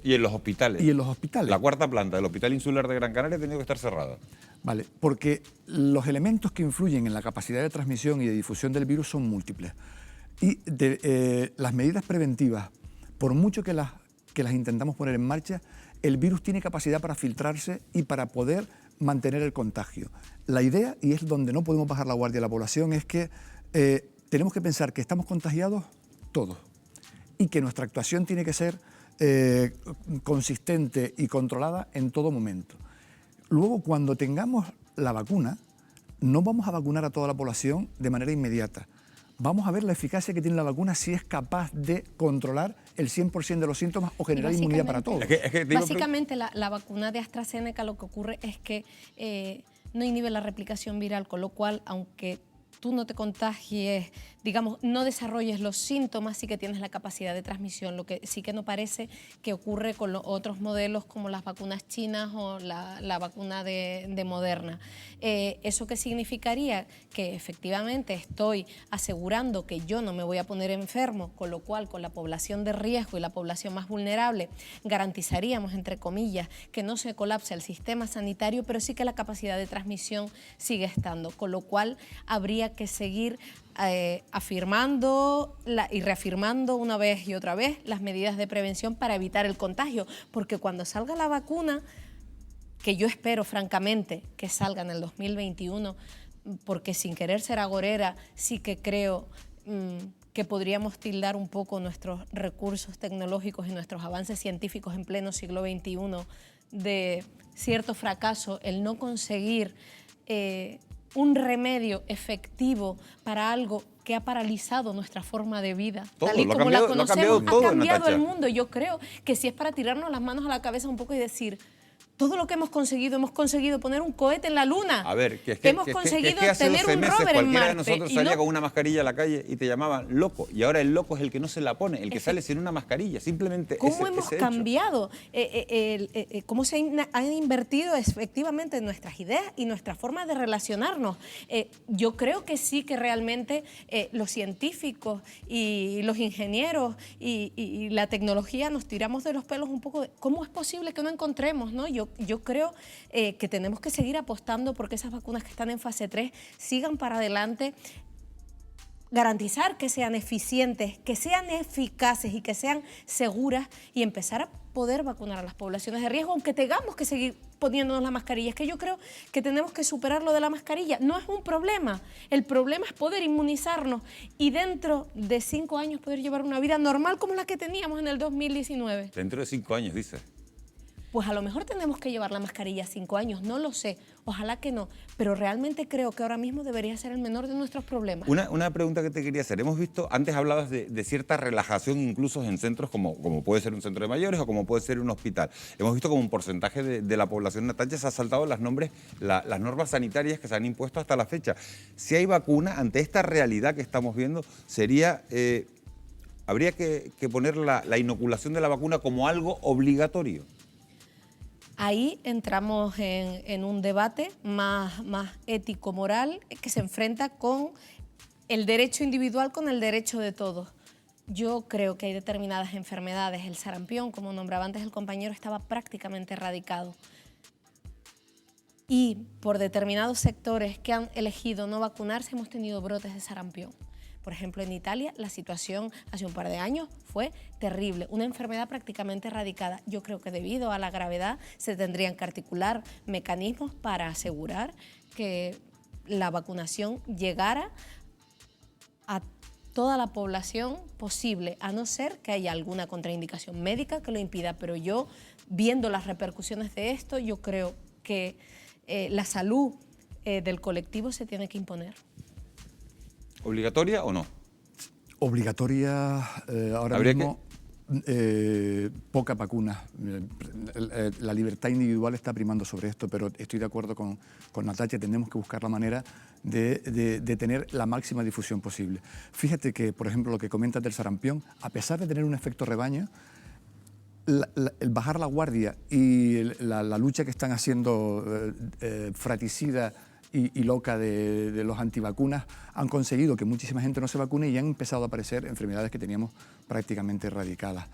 y en los hospitales. Y en los hospitales. La cuarta planta del Hospital Insular de Gran Canaria ha tenido que estar cerrada. Vale, porque los elementos que influyen en la capacidad de transmisión y de difusión del virus son múltiples. Y las medidas preventivas, por mucho que las intentamos poner en marcha, el virus tiene capacidad para filtrarse y para poder mantener el contagio. La idea, y es donde no podemos bajar la guardia a la población, es que tenemos que pensar que estamos contagiados todos y que nuestra actuación tiene que ser consistente y controlada en todo momento. Luego, cuando tengamos la vacuna, no vamos a vacunar a toda la población de manera inmediata. Vamos a ver la eficacia que tiene la vacuna si es capaz de controlar el 100% de los síntomas o generar inmunidad para todos. Básicamente, la vacuna de AstraZeneca lo que ocurre es que no inhibe la replicación viral, con lo cual, aunque tú no te contagies, digamos, no desarrolles los síntomas, sí que tienes la capacidad de transmisión, lo que sí que no parece que ocurre con los otros modelos como las vacunas chinas o la vacuna de Moderna. ¿Eso qué significaría? Que efectivamente estoy asegurando que yo no me voy a poner enfermo, con lo cual con la población de riesgo y la población más vulnerable garantizaríamos, entre comillas, que no se colapse el sistema sanitario, pero sí que la capacidad de transmisión sigue estando, con lo cual habría que seguir afirmando y reafirmando una vez y otra vez las medidas de prevención para evitar el contagio, porque cuando salga la vacuna, que yo espero francamente que salga en el 2021, porque sin querer ser agorera, sí que creo que podríamos tildar un poco nuestros recursos tecnológicos y nuestros avances científicos en pleno siglo XXI de cierto fracaso, el no conseguir un remedio efectivo para algo que ha paralizado nuestra forma de vida, tal y como la conocemos, ha cambiado el mundo. Yo creo que si es para tirarnos las manos a la cabeza un poco y decir, todo lo que hemos conseguido poner un cohete en la Luna. A ver, que hemos conseguido tener un rover en Marte. Cualquiera de nosotros salía con una mascarilla a la calle y te llamaban loco. Y ahora el loco es el que no se la pone, el que sale sin una mascarilla. Simplemente ¿Cómo hemos cambiado? ¿Cómo se han invertido efectivamente en nuestras ideas y nuestra forma de relacionarnos? Yo creo que sí, que realmente los científicos y los ingenieros y la tecnología nos tiramos de los pelos un poco. ¿Cómo es posible que no encontremos, ¿no? Yo creo que tenemos que seguir apostando porque esas vacunas que están en fase 3 sigan para adelante, garantizar que sean eficientes, que sean eficaces y que sean seguras y empezar a poder vacunar a las poblaciones de riesgo, aunque tengamos que seguir poniéndonos la mascarilla. Es que yo creo que tenemos que superar lo de la mascarilla. No es un problema. El problema es poder inmunizarnos y dentro de 5 años poder llevar una vida normal como la que teníamos en el 2019. Dentro de 5 años, dice. Pues a lo mejor tenemos que llevar la mascarilla 5 años, no lo sé, ojalá que no, pero realmente creo que ahora mismo debería ser el menor de nuestros problemas. Una pregunta que te quería hacer, hemos visto, antes hablabas de cierta relajación incluso en centros como puede ser un centro de mayores o como puede ser un hospital. Hemos visto como un porcentaje de la población natal se ha saltado las normas sanitarias que se han impuesto hasta la fecha. Si hay vacuna, ante esta realidad que estamos viendo, habría que poner la inoculación de la vacuna como algo obligatorio. Ahí entramos en un debate más ético-moral que se enfrenta con el derecho individual con el derecho de todos. Yo creo que hay determinadas enfermedades, el sarampión, como nombraba antes el compañero, estaba prácticamente erradicado. Y por determinados sectores que han elegido no vacunarse hemos tenido brotes de sarampión. Por ejemplo, en Italia la situación hace un par de años fue terrible, una enfermedad prácticamente erradicada. Yo creo que debido a la gravedad se tendrían que articular mecanismos para asegurar que la vacunación llegara a toda la población posible, a no ser que haya alguna contraindicación médica que lo impida. Pero yo, viendo las repercusiones de esto, yo creo que la salud del colectivo se tiene que imponer. ¿Obligatoria o no? Obligatoria ahora mismo, poca vacuna. La libertad individual está primando sobre esto, pero estoy de acuerdo con Natacha, tenemos que buscar la manera de tener la máxima difusión posible. Fíjate que, por ejemplo, lo que comentas del sarampión, a pesar de tener un efecto rebaño, el bajar la guardia y la lucha que están haciendo fratricida y loca de los antivacunas han conseguido que muchísima gente no se vacune y han empezado a aparecer enfermedades que teníamos prácticamente erradicadas.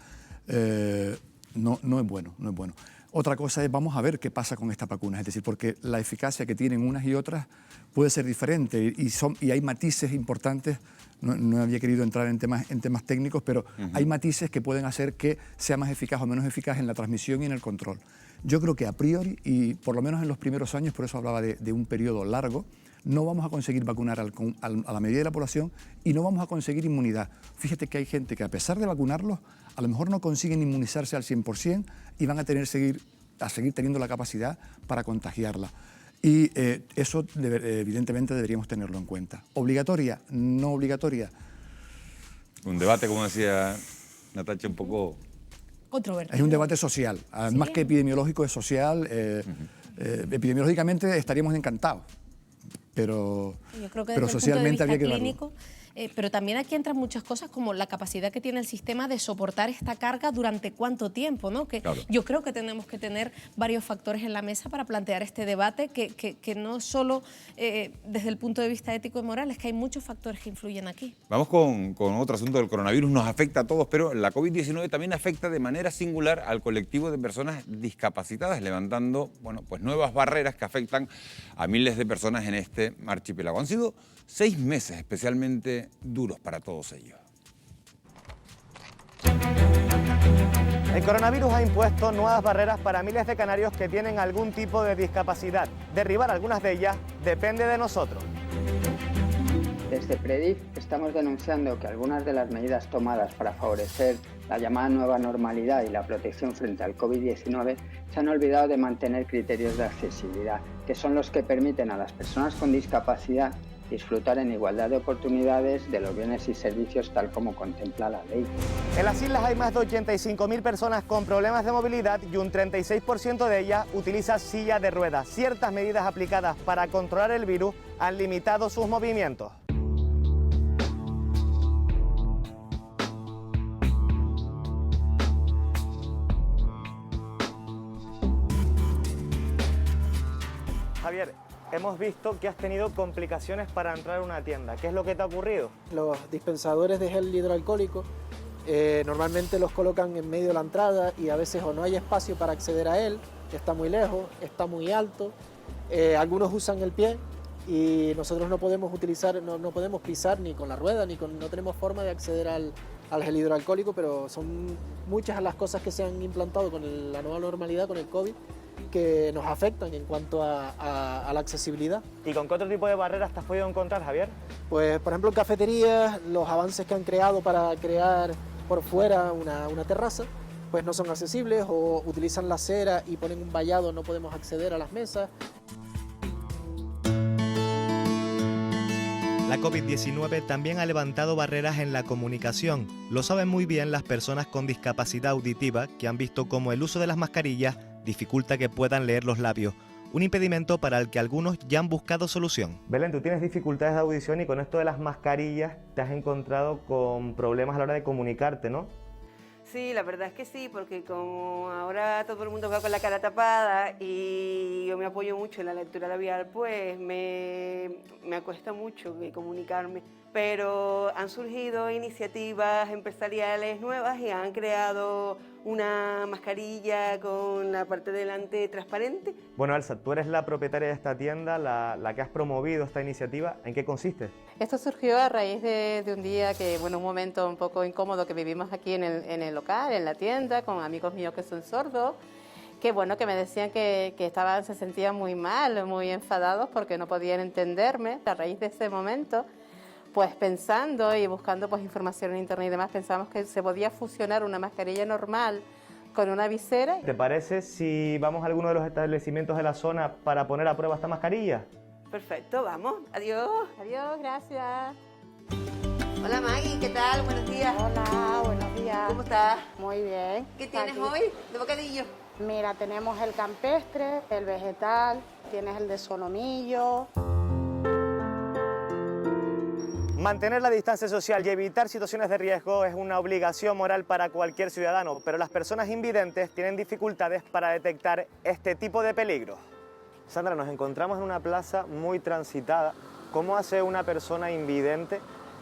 No es bueno, no es bueno. Otra cosa es, vamos a ver qué pasa con estas vacunas, es decir, porque la eficacia que tienen unas y otras puede ser diferente y hay matices importantes. No había querido entrar en temas técnicos, pero hay matices que pueden hacer que sea más eficaz o menos eficaz en la transmisión y en el control. Yo creo que a priori, y por lo menos en los primeros años, por eso hablaba de un periodo largo, no vamos a conseguir vacunar a la mayoría de la población y no vamos a conseguir inmunidad. Fíjate que hay gente que a pesar de vacunarlos, a lo mejor no consiguen inmunizarse al 100% y van a seguir teniendo la capacidad para contagiarla. Y eso evidentemente deberíamos tenerlo en cuenta. ¿Obligatoria? ¿No obligatoria? Un debate, como decía Natacha, un poco controvertido. Es un debate social, más que epidemiológico, es social. Epidemiológicamente estaríamos encantados, pero socialmente habría que verlo. Pero también aquí entran muchas cosas como la capacidad que tiene el sistema de soportar esta carga durante cuánto tiempo, ¿no? Claro. Yo creo que tenemos que tener varios factores en la mesa para plantear este debate que no solo desde el punto de vista ético y moral, es que hay muchos factores que influyen aquí. Vamos con otro asunto del coronavirus, nos afecta a todos, pero la COVID-19 también afecta de manera singular al colectivo de personas discapacitadas, levantando pues nuevas barreras que afectan a miles de personas en este archipiélago. Han sido 6 meses especialmente duros para todos ellos. El coronavirus ha impuesto nuevas barreras para miles de canarios que tienen algún tipo de discapacidad. Derribar algunas de ellas depende de nosotros. Desde PREDIF estamos denunciando que algunas de las medidas tomadas para favorecer la llamada nueva normalidad y la protección frente al COVID-19 se han olvidado de mantener criterios de accesibilidad, que son los que permiten a las personas con discapacidad disfrutar en igualdad de oportunidades de los bienes y servicios tal como contempla la ley. En las islas hay más de 85.000 personas con problemas de movilidad y un 36% de ellas utiliza silla de ruedas. Ciertas medidas aplicadas para controlar el virus han limitado sus movimientos. Javier, hemos visto que has tenido complicaciones para entrar a una tienda. ¿Qué es lo que te ha ocurrido? Los dispensadores de gel hidroalcohólico normalmente los colocan en medio de la entrada y a veces o no hay espacio para acceder a él, está muy lejos, está muy alto. Algunos usan el pie y nosotros no podemos utilizar, no podemos pisar ni con la rueda, no tenemos forma de acceder al gel hidroalcohólico, pero son muchas las cosas que se han implantado con la nueva normalidad, con el COVID, que nos afectan en cuanto a la accesibilidad. ¿Y con qué otro tipo de barreras te has podido encontrar, Javier? Pues, por ejemplo, en cafeterías, los avances que han creado para crear por fuera una terraza, pues no son accesibles, o utilizan la acera y ponen un vallado, no podemos acceder a las mesas. La COVID-19 también ha levantado barreras en la comunicación. Lo saben muy bien las personas con discapacidad auditiva, que han visto cómo el uso de las mascarillas dificulta que puedan leer los labios, un impedimento para el que algunos ya han buscado solución. Belén, tú tienes dificultades de audición y con esto de las mascarillas te has encontrado con problemas a la hora de comunicarte, ¿no? Sí, la verdad es que sí, porque como ahora todo el mundo va con la cara tapada y yo me apoyo mucho en la lectura labial, pues me cuesta mucho comunicarme. Pero han surgido iniciativas empresariales nuevas y han creado una mascarilla con la parte de delante transparente. Bueno, Elsa, tú eres la propietaria de esta tienda, la que has promovido esta iniciativa. ¿En qué consiste? Esto surgió a raíz de un día que, bueno, un momento un poco incómodo que vivimos aquí en el local, en la tienda, con amigos míos que son sordos, que bueno, que me decían que se sentían muy mal, muy enfadados porque no podían entenderme. A raíz de ese momento, pues pensando y buscando pues información en internet y demás, pensamos que se podía fusionar una mascarilla normal con una visera. ¿Te parece si vamos a alguno de los establecimientos de la zona para poner a prueba esta mascarilla? Perfecto, vamos. Adiós. Adiós, gracias. Hola Maggie, ¿qué tal? Buenos días. Hola, buenos días. ¿Cómo estás? Muy bien. ¿Qué tienes Aquí. hoy de bocadillo? Mira, tenemos el campestre, el vegetal, tienes el de solomillo. Mantener la distancia social y evitar situaciones de riesgo es una obligación moral para cualquier ciudadano, pero las personas invidentes tienen dificultades para detectar este tipo de peligros. Sandra, nos encontramos en una plaza muy transitada. ¿Cómo hace una persona invidente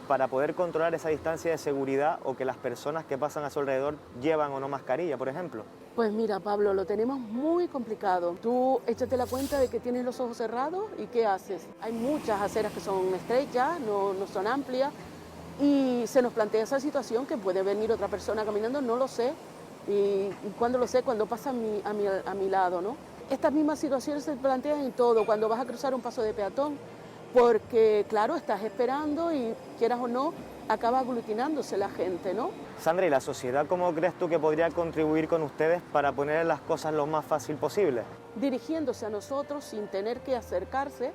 para poder controlar esa distancia de seguridad o que las personas que pasan a su alrededor llevan o no mascarilla, por ejemplo? Pues mira, Pablo, lo tenemos muy complicado. Tú échate la cuenta de que tienes los ojos cerrados y ¿qué haces? Hay muchas aceras que son estrechas, no son amplias, y se nos plantea esa situación que puede venir otra persona caminando, no lo sé. Y cuando lo sé, cuando pasa a mi lado, ¿no? Estas mismas situaciones se plantean en todo, cuando vas a cruzar un paso de peatón, porque claro, estás esperando y quieras o no, acaba aglutinándose la gente, ¿no? Sandra, ¿y la sociedad cómo crees tú que podría contribuir con ustedes para poner las cosas lo más fácil posible? Dirigiéndose a nosotros sin tener que acercarse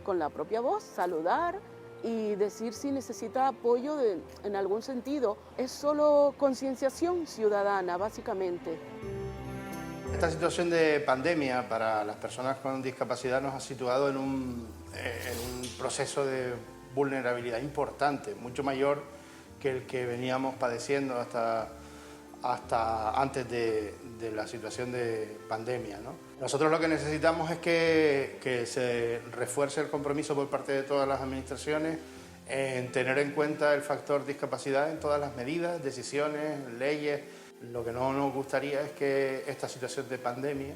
con la propia voz, saludar y decir si necesita apoyo en algún sentido. Es solo concienciación ciudadana, básicamente. Esta situación de pandemia para las personas con discapacidad nos ha situado en un proceso de vulnerabilidad importante, mucho mayor que el que veníamos padeciendo hasta antes de la situación de pandemia, ¿no? Nosotros lo que necesitamos es que se refuerce el compromiso por parte de todas las administraciones en tener en cuenta el factor discapacidad en todas las medidas, decisiones, leyes. Lo que no nos gustaría es que esta situación de pandemia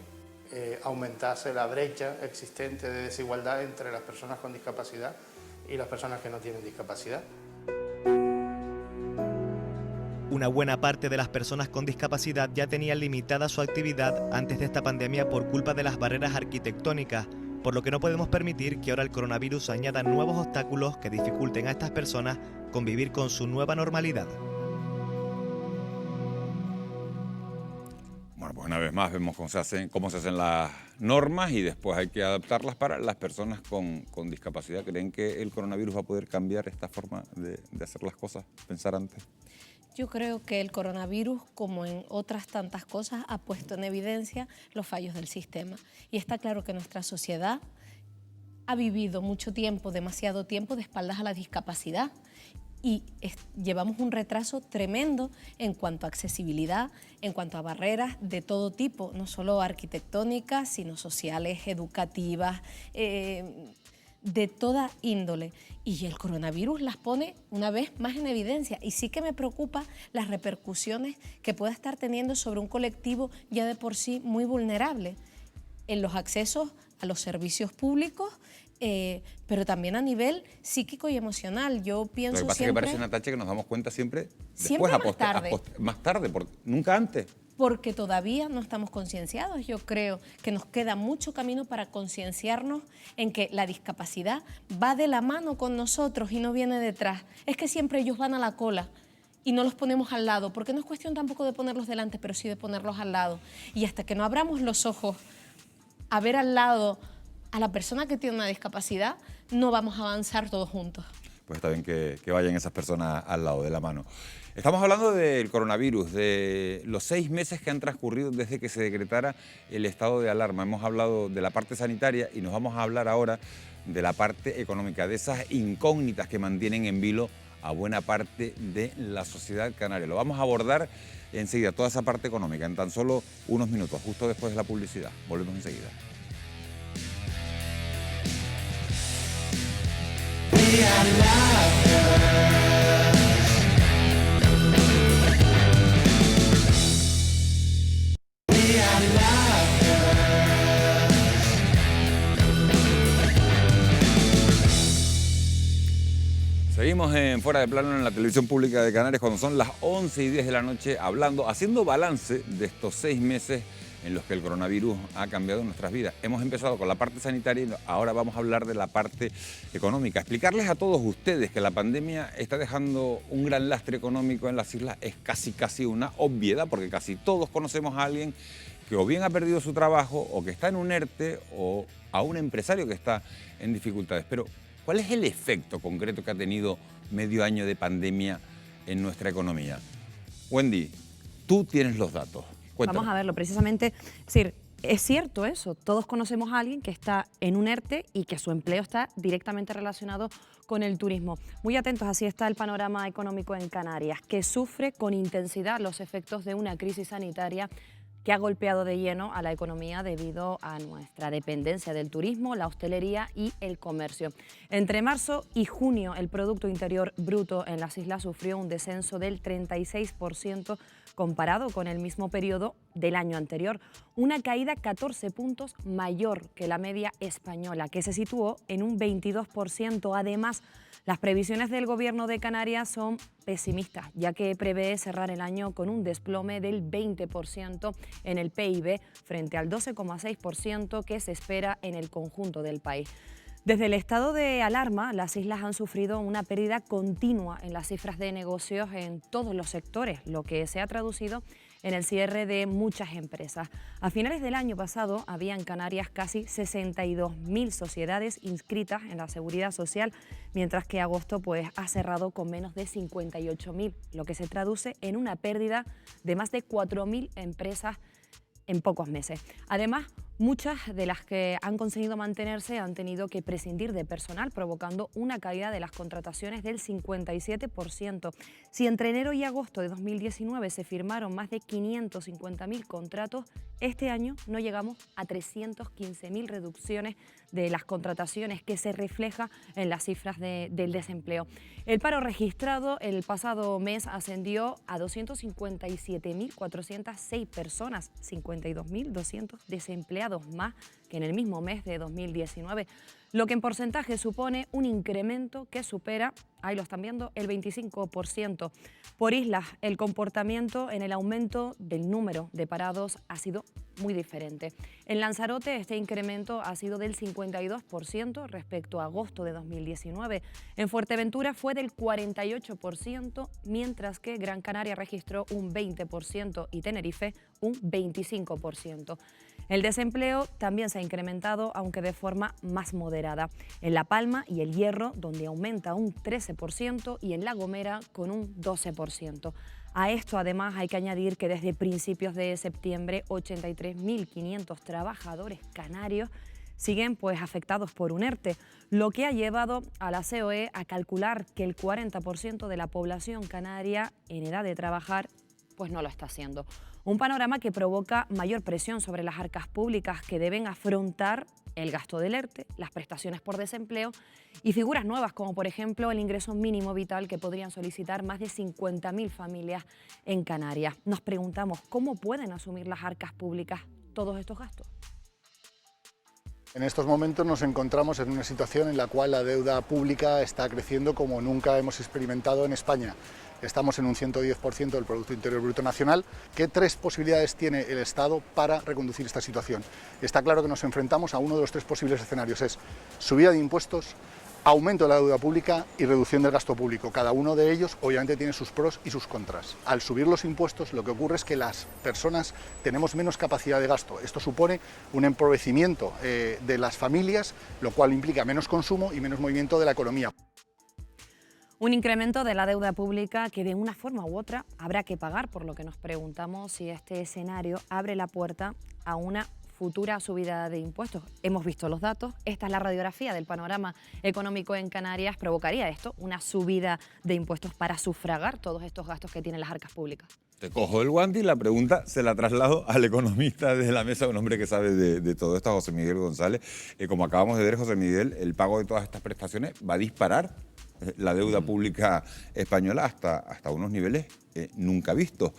aumentase la brecha existente de desigualdad entre las personas con discapacidad y las personas que no tienen discapacidad. Una buena parte de las personas con discapacidad ya tenían limitada su actividad antes de esta pandemia por culpa de las barreras arquitectónicas, por lo que no podemos permitir que ahora el coronavirus añada nuevos obstáculos que dificulten a estas personas convivir con su nueva normalidad. Bueno, pues una vez más vemos cómo se hacen las normas y después hay que adaptarlas para las personas con discapacidad. ¿Creen que el coronavirus va a poder cambiar esta forma de hacer las cosas, pensar antes? Yo creo que el coronavirus, como en otras tantas cosas, ha puesto en evidencia los fallos del sistema. Y está claro que nuestra sociedad ha vivido mucho tiempo, demasiado tiempo, de espaldas a la discapacidad. Y llevamos un retraso tremendo en cuanto a accesibilidad, en cuanto a barreras de todo tipo, no solo arquitectónicas, sino sociales, educativas, de toda índole. Y el coronavirus las pone una vez más en evidencia. Y sí que me preocupa las repercusiones que pueda estar teniendo sobre un colectivo ya de por sí muy vulnerable en los accesos a los servicios públicos, pero también a nivel psíquico y emocional. Yo pienso Lo que pasa siempre... es que parece, Natacha, que nos damos cuenta siempre Siempre después, más tarde. nunca antes. Porque todavía no estamos concienciados. Yo creo que nos queda mucho camino para concienciarnos en que la discapacidad va de la mano con nosotros y no viene detrás. Es que siempre ellos van a la cola y no los ponemos al lado, porque no es cuestión tampoco de ponerlos delante, pero sí de ponerlos al lado. Y hasta que no abramos los ojos a ver al lado a la persona que tiene una discapacidad, no vamos a avanzar todos juntos. Pues está bien que vayan esas personas al lado, de la mano. Estamos hablando del coronavirus, de los 6 meses que han transcurrido desde que se decretara el estado de alarma. Hemos hablado de la parte sanitaria y nos vamos a hablar ahora de la parte económica, de esas incógnitas que mantienen en vilo a buena parte de la sociedad canaria. Lo vamos a abordar enseguida, toda esa parte económica, en tan solo unos minutos, justo después de la publicidad. Volvemos enseguida. Seguimos en Fuera de Plano en la televisión pública de Canarias cuando son las 11:10 de la noche haciendo balance de estos 6 meses en los que el coronavirus ha cambiado nuestras vidas. Hemos empezado con la parte sanitaria y ahora vamos a hablar de la parte económica. Explicarles a todos ustedes que la pandemia está dejando un gran lastre económico en las islas es casi una obviedad, porque casi todos conocemos a alguien que o bien ha perdido su trabajo o que está en un ERTE o a un empresario que está en dificultades. Pero ¿cuál es el efecto concreto que ha tenido medio año de pandemia en nuestra economía? Wendy, tú tienes los datos. Cuéntame. Vamos a verlo, precisamente. Es decir, es cierto eso, todos conocemos a alguien que está en un ERTE y que su empleo está directamente relacionado con el turismo. Muy atentos, así está el panorama económico en Canarias, que sufre con intensidad los efectos de una crisis sanitaria que ha golpeado de lleno a la economía debido a nuestra dependencia del turismo, la hostelería y el comercio. Entre marzo y junio, el Producto Interior Bruto en las islas sufrió un descenso del 36% comparado con el mismo periodo del año anterior, una caída 14 puntos mayor que la media española, que se situó en un 22%. Además, las previsiones del Gobierno de Canarias son pesimistas, ya que prevé cerrar el año con un desplome del 20% en el PIB frente al 12,6% que se espera en el conjunto del país. Desde el estado de alarma, las islas han sufrido una pérdida continua en las cifras de negocios en todos los sectores, lo que se ha traducido en el cierre de muchas empresas. A finales del año pasado había en Canarias casi 62.000 sociedades inscritas en la Seguridad Social, mientras que agosto ha cerrado con menos de 58.000, lo que se traduce en una pérdida de más de 4.000 empresas en pocos meses. Además, muchas de las que han conseguido mantenerse han tenido que prescindir de personal, provocando una caída de las contrataciones del 57%. Si entre enero y agosto de 2019 se firmaron más de 550.000 contratos, este año no llegamos a 315.000 reducciones de las contrataciones, que se refleja en las cifras del desempleo. El paro registrado el pasado mes ascendió a 257.406 personas, 52.200 desempleados. empleados más que en el mismo mes de 2019, lo que en porcentaje supone un incremento que supera, ahí lo están viendo, el 25%. Por islas, el comportamiento en el aumento del número de parados ha sido muy diferente. En Lanzarote este incremento ha sido del 52% respecto a agosto de 2019. En Fuerteventura fue del 48%, mientras que Gran Canaria registró un 20% y Tenerife un 25%. El desempleo también se ha incrementado, aunque de forma más moderada. En La Palma y El Hierro, donde aumenta un 13%, y en La Gomera con un 12%. A esto, además, hay que añadir que desde principios de septiembre, 83.500 trabajadores canarios siguen afectados por un ERTE, lo que ha llevado a la COE a calcular que el 40% de la población canaria en edad de trabajar no lo está haciendo. Un panorama que provoca mayor presión sobre las arcas públicas, que deben afrontar el gasto del ERTE, las prestaciones por desempleo y figuras nuevas como por ejemplo el ingreso mínimo vital, que podrían solicitar más de 50.000 familias en Canarias. Nos preguntamos cómo pueden asumir las arcas públicas todos estos gastos. En estos momentos nos encontramos en una situación en la cual la deuda pública está creciendo como nunca hemos experimentado en España. Estamos en un 110% del Producto Interior Bruto Nacional. ¿Qué tres posibilidades tiene el Estado para reconducir esta situación? Está claro que nos enfrentamos a uno de los tres posibles escenarios. Es subida de impuestos, aumento de la deuda pública y reducción del gasto público. Cada uno de ellos obviamente tiene sus pros y sus contras. Al subir los impuestos, lo que ocurre es que las personas tenemos menos capacidad de gasto. Esto supone un empobrecimiento de las familias, lo cual implica menos consumo y menos movimiento de la economía. Un incremento de la deuda pública que de una forma u otra habrá que pagar, por lo que nos preguntamos si este escenario abre la puerta a una futura subida de impuestos. Hemos visto los datos, esta es la radiografía del panorama económico en Canarias. ¿Provocaría esto una subida de impuestos para sufragar todos estos gastos que tienen las arcas públicas? Te cojo el guante y la pregunta se la traslado al economista desde la mesa, un hombre que sabe de todo esto, José Miguel González. Como acabamos de ver, José Miguel, el pago de todas estas prestaciones va a disparar la deuda pública española hasta unos niveles nunca vistos.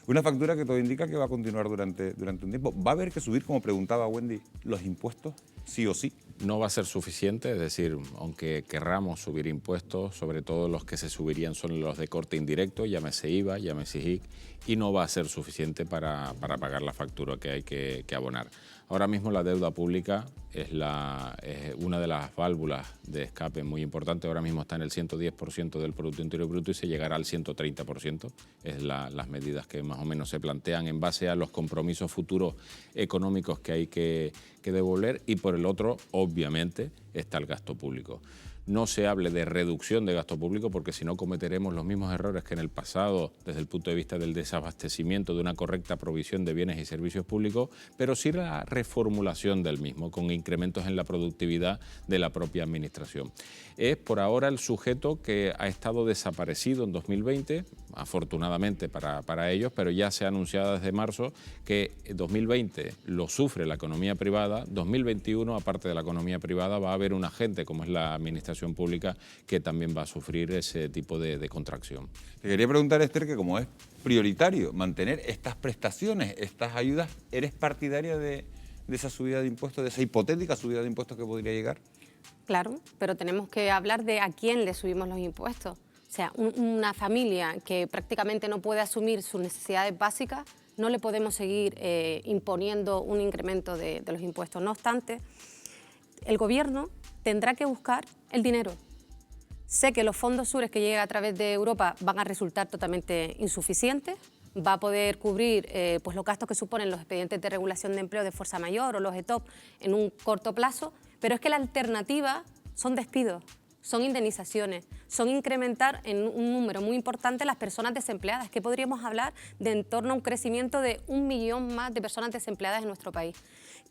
Una factura que todo indica que va a continuar durante un tiempo. ¿Va a haber que subir, como preguntaba Wendy, los impuestos sí o sí? No va a ser suficiente, es decir, aunque querramos subir impuestos, sobre todo los que se subirían son los de corte indirecto, llámese IVA, llámese IGIC, y no va a ser suficiente para pagar la factura que hay que abonar. Ahora mismo la deuda pública es una de las válvulas de escape muy importante. Ahora mismo está en el 110% del Producto Interior Bruto y se llegará al 130%. Es las medidas que más o menos se plantean en base a los compromisos futuros económicos que hay que devolver. Y por el otro, obviamente, está el gasto público. No se hable de reducción de gasto público porque si no cometeremos los mismos errores que en el pasado desde el punto de vista del desabastecimiento de una correcta provisión de bienes y servicios públicos, pero sí la reformulación del mismo con incrementos en la productividad de la propia administración. Es por ahora el sujeto que ha estado desaparecido en 2020, afortunadamente para ellos, pero ya se ha anunciado desde marzo que 2020 lo sufre la economía privada, 2021 aparte de la economía privada va a haber un agente como es la administración pública que también va a sufrir ese tipo de contracción. Te quería preguntar, Esther, que como es prioritario mantener estas prestaciones, estas ayudas, ¿eres partidaria de esa subida de impuestos, de esa hipotética subida de impuestos que podría llegar? Claro, pero tenemos que hablar de a quién le subimos los impuestos. O sea, una familia que prácticamente no puede asumir sus necesidades básicas, no le podemos seguir imponiendo un incremento de los impuestos. No obstante, el Gobierno tendrá que buscar el dinero. Sé que los fondos SURES que llegan a través de Europa van a resultar totalmente insuficientes, va a poder cubrir los gastos que suponen los expedientes de regulación de empleo de fuerza mayor o los ETOP en un corto plazo, pero es que la alternativa son despidos, son indemnizaciones, son incrementar en un número muy importante las personas desempleadas, que podríamos hablar de en torno a un crecimiento de 1 millón más de personas desempleadas en nuestro país.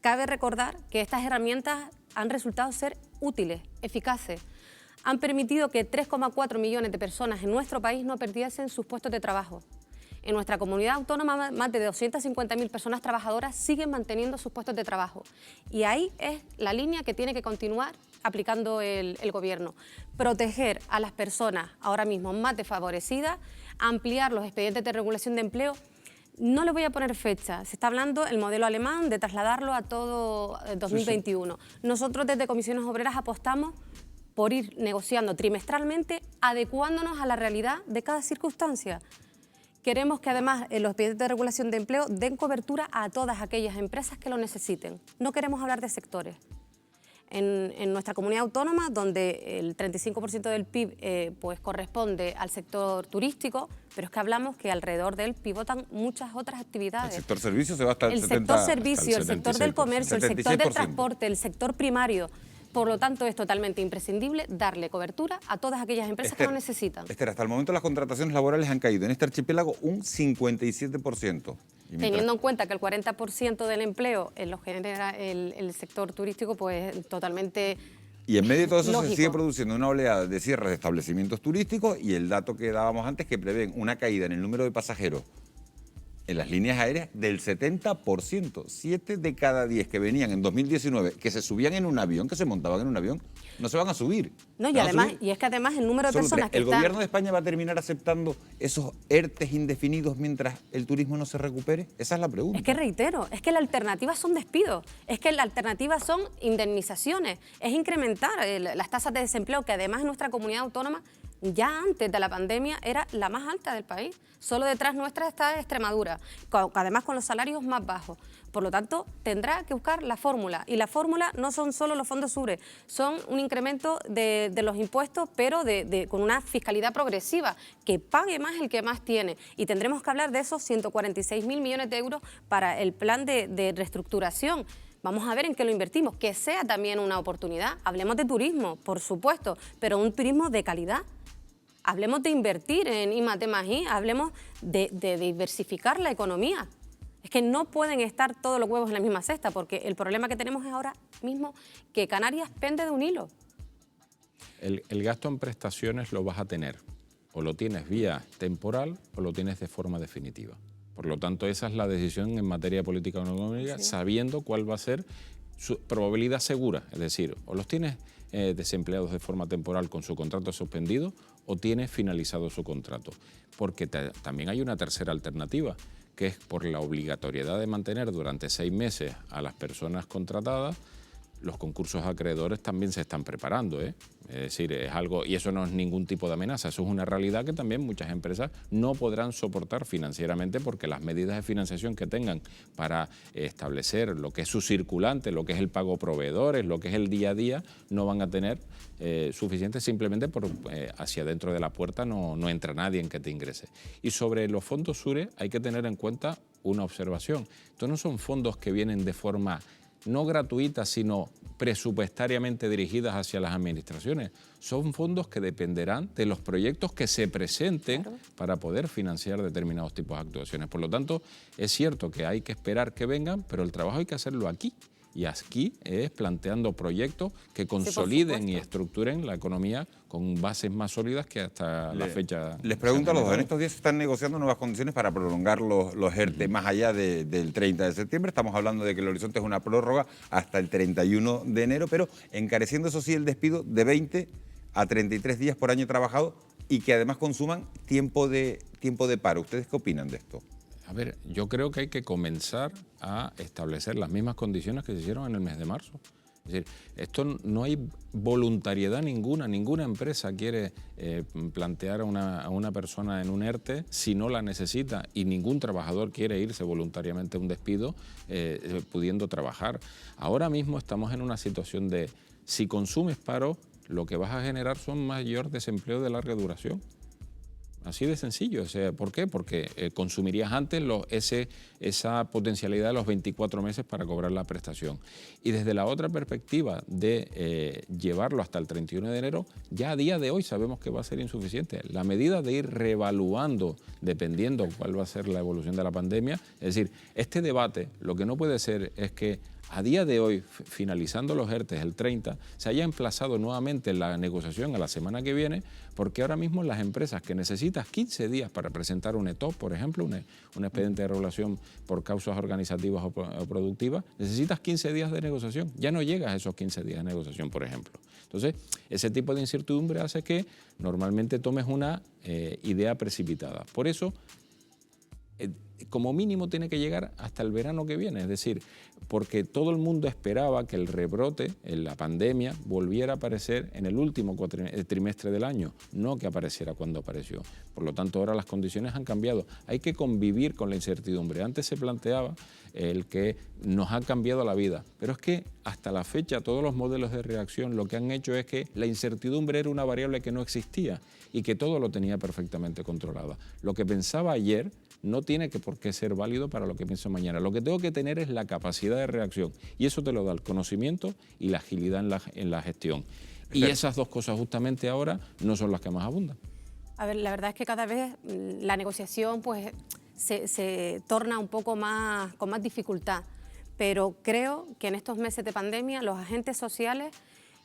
Cabe recordar que estas herramientas han resultado ser útiles, eficaces. Han permitido que 3,4 millones de personas en nuestro país no perdiesen sus puestos de trabajo. En nuestra comunidad autónoma, más de 250.000 personas trabajadoras siguen manteniendo sus puestos de trabajo. Y ahí es la línea que tiene que continuar aplicando el Gobierno. Proteger a las personas ahora mismo más desfavorecidas, ampliar los expedientes de regulación de empleo. No le voy a poner fecha. Se está hablando el modelo alemán de trasladarlo a todo 2021. Sí, sí. Nosotros desde Comisiones Obreras apostamos por ir negociando trimestralmente, adecuándonos a la realidad de cada circunstancia. Queremos que además los expedientes de regulación de empleo den cobertura a todas aquellas empresas que lo necesiten. No queremos hablar de sectores. En nuestra comunidad autónoma, donde el 35% del PIB pues corresponde al sector turístico, pero es que hablamos que alrededor de él pivotan muchas otras actividades. El sector servicio se va hasta el 70%. El sector servicio, el sector del comercio, el sector del transporte, el sector primario. Por lo tanto, es totalmente imprescindible darle cobertura a todas aquellas empresas que lo necesitan. Esther, hasta el momento las contrataciones laborales han caído en este archipiélago un 57%. Teniendo en cuenta que el 40% del empleo lo genera el sector turístico, pues totalmente y en medio de todo eso lógico. Se sigue produciendo una oleada de cierres de establecimientos turísticos y el dato que dábamos antes que prevén una caída en el número de pasajeros en las líneas aéreas del 70%. 7 de cada 10 que venían en 2019, que se subían en un avión, que se montaban en un avión, no se van a subir. No, y además, y es que además el número de personas que ¿El gobierno de España va a terminar aceptando esos ERTEs indefinidos mientras el turismo no se recupere? Esa es la pregunta. Es que reitero, es que la alternativa son despidos, es que la alternativa son indemnizaciones, es incrementar las tasas de desempleo, que además en nuestra comunidad autónoma ya antes de la pandemia era la más alta del país. Solo detrás nuestra está Extremadura, además con los salarios más bajos. Por lo tanto, tendrá que buscar la fórmula. Y la fórmula no son solo los fondos SURE, son un incremento de los impuestos, pero con una fiscalidad progresiva, que pague más el que más tiene. Y tendremos que hablar de esos 146.000 millones de euros para el plan de reestructuración. Vamos a ver en qué lo invertimos, que sea también una oportunidad. Hablemos de turismo, por supuesto, pero un turismo de calidad. Hablemos de invertir en I+D+I, hablemos de diversificar la economía. Es que no pueden estar todos los huevos en la misma cesta, porque el problema que tenemos es ahora mismo que Canarias pende de un hilo. El gasto en prestaciones lo vas a tener, o lo tienes vía temporal o lo tienes de forma definitiva. Por lo tanto, esa es la decisión en materia de política económica, sí, sabiendo cuál va a ser su probabilidad segura. Es decir, o los tienes desempleados de forma temporal con su contrato suspendido o tienes finalizado su contrato. Porque también hay una tercera alternativa, que es por la obligatoriedad de mantener durante 6 meses a las personas contratadas. Los concursos acreedores también se están preparando, ¿eh? Es decir, es algo, y eso no es ningún tipo de amenaza, eso es una realidad que también muchas empresas no podrán soportar financieramente porque las medidas de financiación que tengan para establecer lo que es su circulante, lo que es el pago a proveedores, lo que es el día a día, no van a tener suficiente simplemente por hacia dentro de la puerta no entra nadie en que te ingrese. Y sobre los fondos SURE hay que tener en cuenta una observación. Estos no son fondos que vienen de forma no gratuitas, sino presupuestariamente dirigidas hacia las administraciones. Son fondos que dependerán de los proyectos que se presenten, claro, para poder financiar determinados tipos de actuaciones. Por lo tanto, es cierto que hay que esperar que vengan, pero el trabajo hay que hacerlo aquí. Y aquí es planteando proyectos que consoliden y estructuren la economía con bases más sólidas que hasta la fecha. Les pregunto a los dos, en estos días se están negociando nuevas condiciones para prolongar los ERTE más allá del 30 de septiembre. Estamos hablando de que el horizonte es una prórroga hasta el 31 de enero, pero encareciendo eso sí el despido de 20 a 33 días por año trabajado y que además consuman tiempo de paro. ¿Ustedes qué opinan de esto? A ver, yo creo que hay que comenzar a establecer las mismas condiciones que se hicieron en el mes de marzo. Es decir, esto no hay voluntariedad ninguna empresa quiere plantear a una persona en un ERTE si no la necesita y ningún trabajador quiere irse voluntariamente a un despido pudiendo trabajar. Ahora mismo estamos en una situación de, si consumes paro, lo que vas a generar son mayor desempleo de larga duración. Así de sencillo. O sea, ¿por qué? Porque consumirías antes esa potencialidad de los 24 meses para cobrar la prestación. Y desde la otra perspectiva de llevarlo hasta el 31 de enero, ya a día de hoy sabemos que va a ser insuficiente. La medida de ir reevaluando, dependiendo cuál va a ser la evolución de la pandemia, es decir, este debate lo que no puede ser es que a día de hoy, finalizando los ERTES el 30, se haya emplazado nuevamente la negociación a la semana que viene, porque ahora mismo las empresas que necesitas 15 días para presentar un ETOP, por ejemplo, un expediente de regulación por causas organizativas o productivas, necesitas 15 días de negociación. Ya no llegas a esos 15 días de negociación, por ejemplo. Entonces, ese tipo de incertidumbre hace que normalmente tomes una idea precipitada. Por eso, como mínimo tiene que llegar hasta el verano que viene, es decir, porque todo el mundo esperaba que el rebrote, la pandemia, volviera a aparecer en el último trimestre del año, no que apareciera cuando apareció. Por lo tanto, ahora las condiciones han cambiado. Hay que convivir con la incertidumbre. Antes se planteaba el que nos ha cambiado la vida, pero es que hasta la fecha todos los modelos de reacción lo que han hecho es que la incertidumbre era una variable que no existía y que todo lo tenía perfectamente controlado. Lo que pensaba ayer no tiene por qué ser válido para lo que pienso mañana. Lo que tengo que tener es la capacidad de reacción y eso te lo da el conocimiento y la agilidad en la gestión. Y esas dos cosas justamente ahora no son las que más abundan. A ver, la verdad es que cada vez la negociación pues, se torna un poco más con más dificultad, pero creo que en estos meses de pandemia los agentes sociales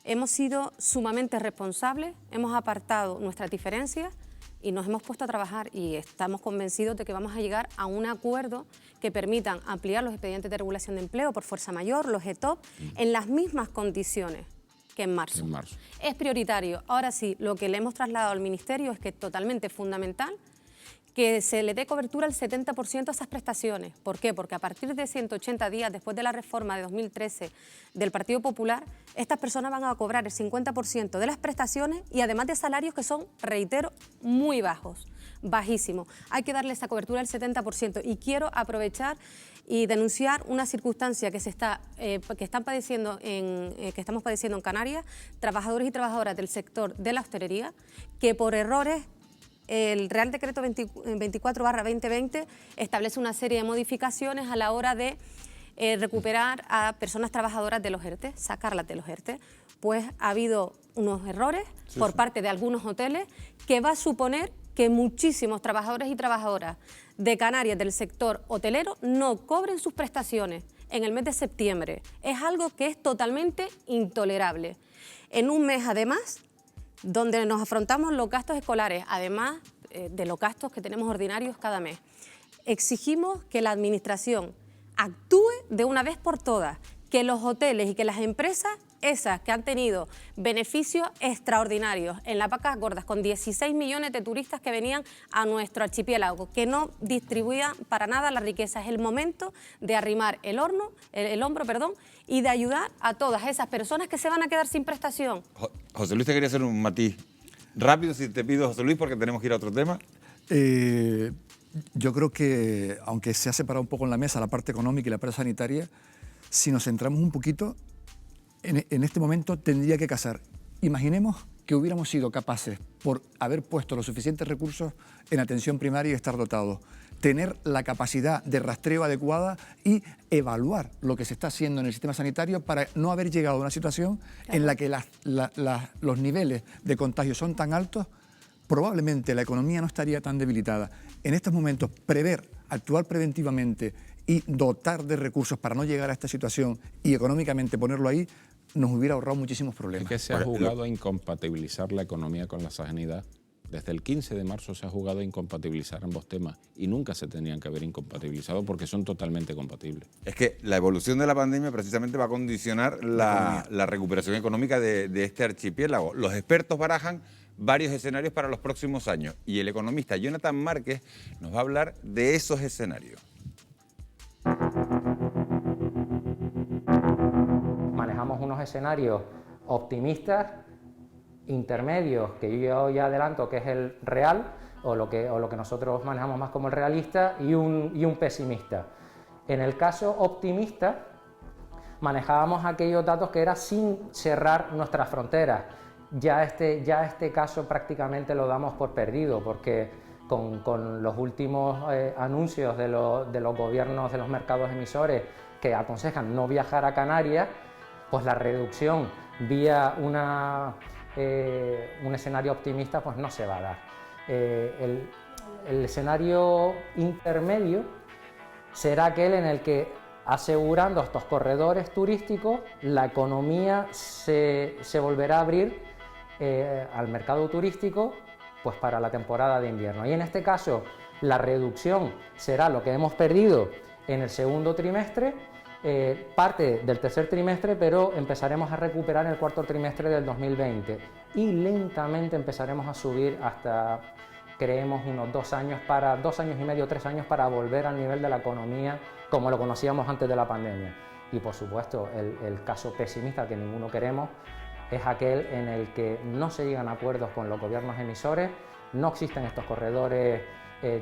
hemos sido sumamente responsables, hemos apartado nuestras diferencias y nos hemos puesto a trabajar y estamos convencidos de que vamos a llegar a un acuerdo que permitan ampliar los expedientes de regulación de empleo por fuerza mayor, los ETOP, en las mismas condiciones que en marzo. Es prioritario. Ahora sí, lo que le hemos trasladado al Ministerio es que es totalmente fundamental que se le dé cobertura al 70% a esas prestaciones. ¿Por qué? Porque a partir de 180 días después de la reforma de 2013 del Partido Popular, estas personas van a cobrar el 50% de las prestaciones y además de salarios que son, reitero, muy bajos, bajísimos. Hay que darle esa cobertura al 70% y quiero aprovechar y denunciar una circunstancia que estamos padeciendo en Canarias, trabajadores y trabajadoras del sector de la hostelería, que por errores el Real Decreto 24/2020 establece una serie de modificaciones a la hora de recuperar a personas trabajadoras de los ERTE, sacarlas de los ERTE. Pues ha habido unos errores por parte de algunos hoteles que va a suponer que muchísimos trabajadores y trabajadoras de Canarias del sector hotelero no cobren sus prestaciones en el mes de septiembre. Es algo que es totalmente intolerable. En un mes, además, donde nos afrontamos los gastos escolares, además de los gastos que tenemos ordinarios cada mes. Exigimos que la Administración actúe de una vez por todas, que los hoteles y que las empresas, esas que han tenido beneficios extraordinarios en las vacas gordas, con 16 millones de turistas que venían a nuestro archipiélago, que no distribuían para nada la riqueza. Es el momento de arrimar el hombro, y de ayudar a todas esas personas que se van a quedar sin prestación. José Luis, te quería hacer un matiz rápido, si te pido, José Luis, porque tenemos que ir a otro tema. Yo creo que, aunque se ha separado un poco en la mesa la parte económica y la parte sanitaria, si nos centramos un poquito, en este momento tendría que casar. Imaginemos que hubiéramos sido capaces, por haber puesto los suficientes recursos en atención primaria y estar dotados, tener la capacidad de rastreo adecuada y evaluar lo que se está haciendo en el sistema sanitario para no haber llegado a una situación en la que los niveles de contagio son tan altos, probablemente la economía no estaría tan debilitada. En estos momentos, actuar preventivamente y dotar de recursos para no llegar a esta situación y económicamente ponerlo ahí, nos hubiera ahorrado muchísimos problemas. Es que se ha jugado a incompatibilizar la economía con la sanidad. Desde el 15 de marzo se ha jugado a incompatibilizar ambos temas y nunca se tenían que haber incompatibilizado porque son totalmente compatibles. Es que la evolución de la pandemia precisamente va a condicionar la recuperación económica de este archipiélago. Los expertos barajan varios escenarios para los próximos años y el economista Jonathan Márquez nos va a hablar de esos escenarios. Manejamos unos escenarios optimistas, intermedios, que yo ya adelanto que es el real, o lo que nosotros manejamos más como el realista, y un pesimista. En el caso optimista, manejábamos aquellos datos que era sin cerrar nuestras fronteras. Ya este caso prácticamente lo damos por perdido, porque con los últimos anuncios de los gobiernos de los mercados emisores que aconsejan no viajar a Canarias, pues la reducción vía un escenario optimista pues no se va a dar. El escenario intermedio será aquel en el que, asegurando estos corredores turísticos, la economía se volverá a abrir al mercado turístico pues para la temporada de invierno. Y en este caso la reducción será lo que hemos perdido en el segundo trimestre, parte del tercer trimestre, pero empezaremos a recuperar en el cuarto trimestre del 2020 y lentamente empezaremos a subir hasta creemos unos 2 años y medio, 3 años para volver al nivel de la economía como lo conocíamos antes de la pandemia. Y por supuesto, el caso pesimista que ninguno queremos es aquel en el que no se llegan a acuerdos con los gobiernos emisores, no existen estos corredores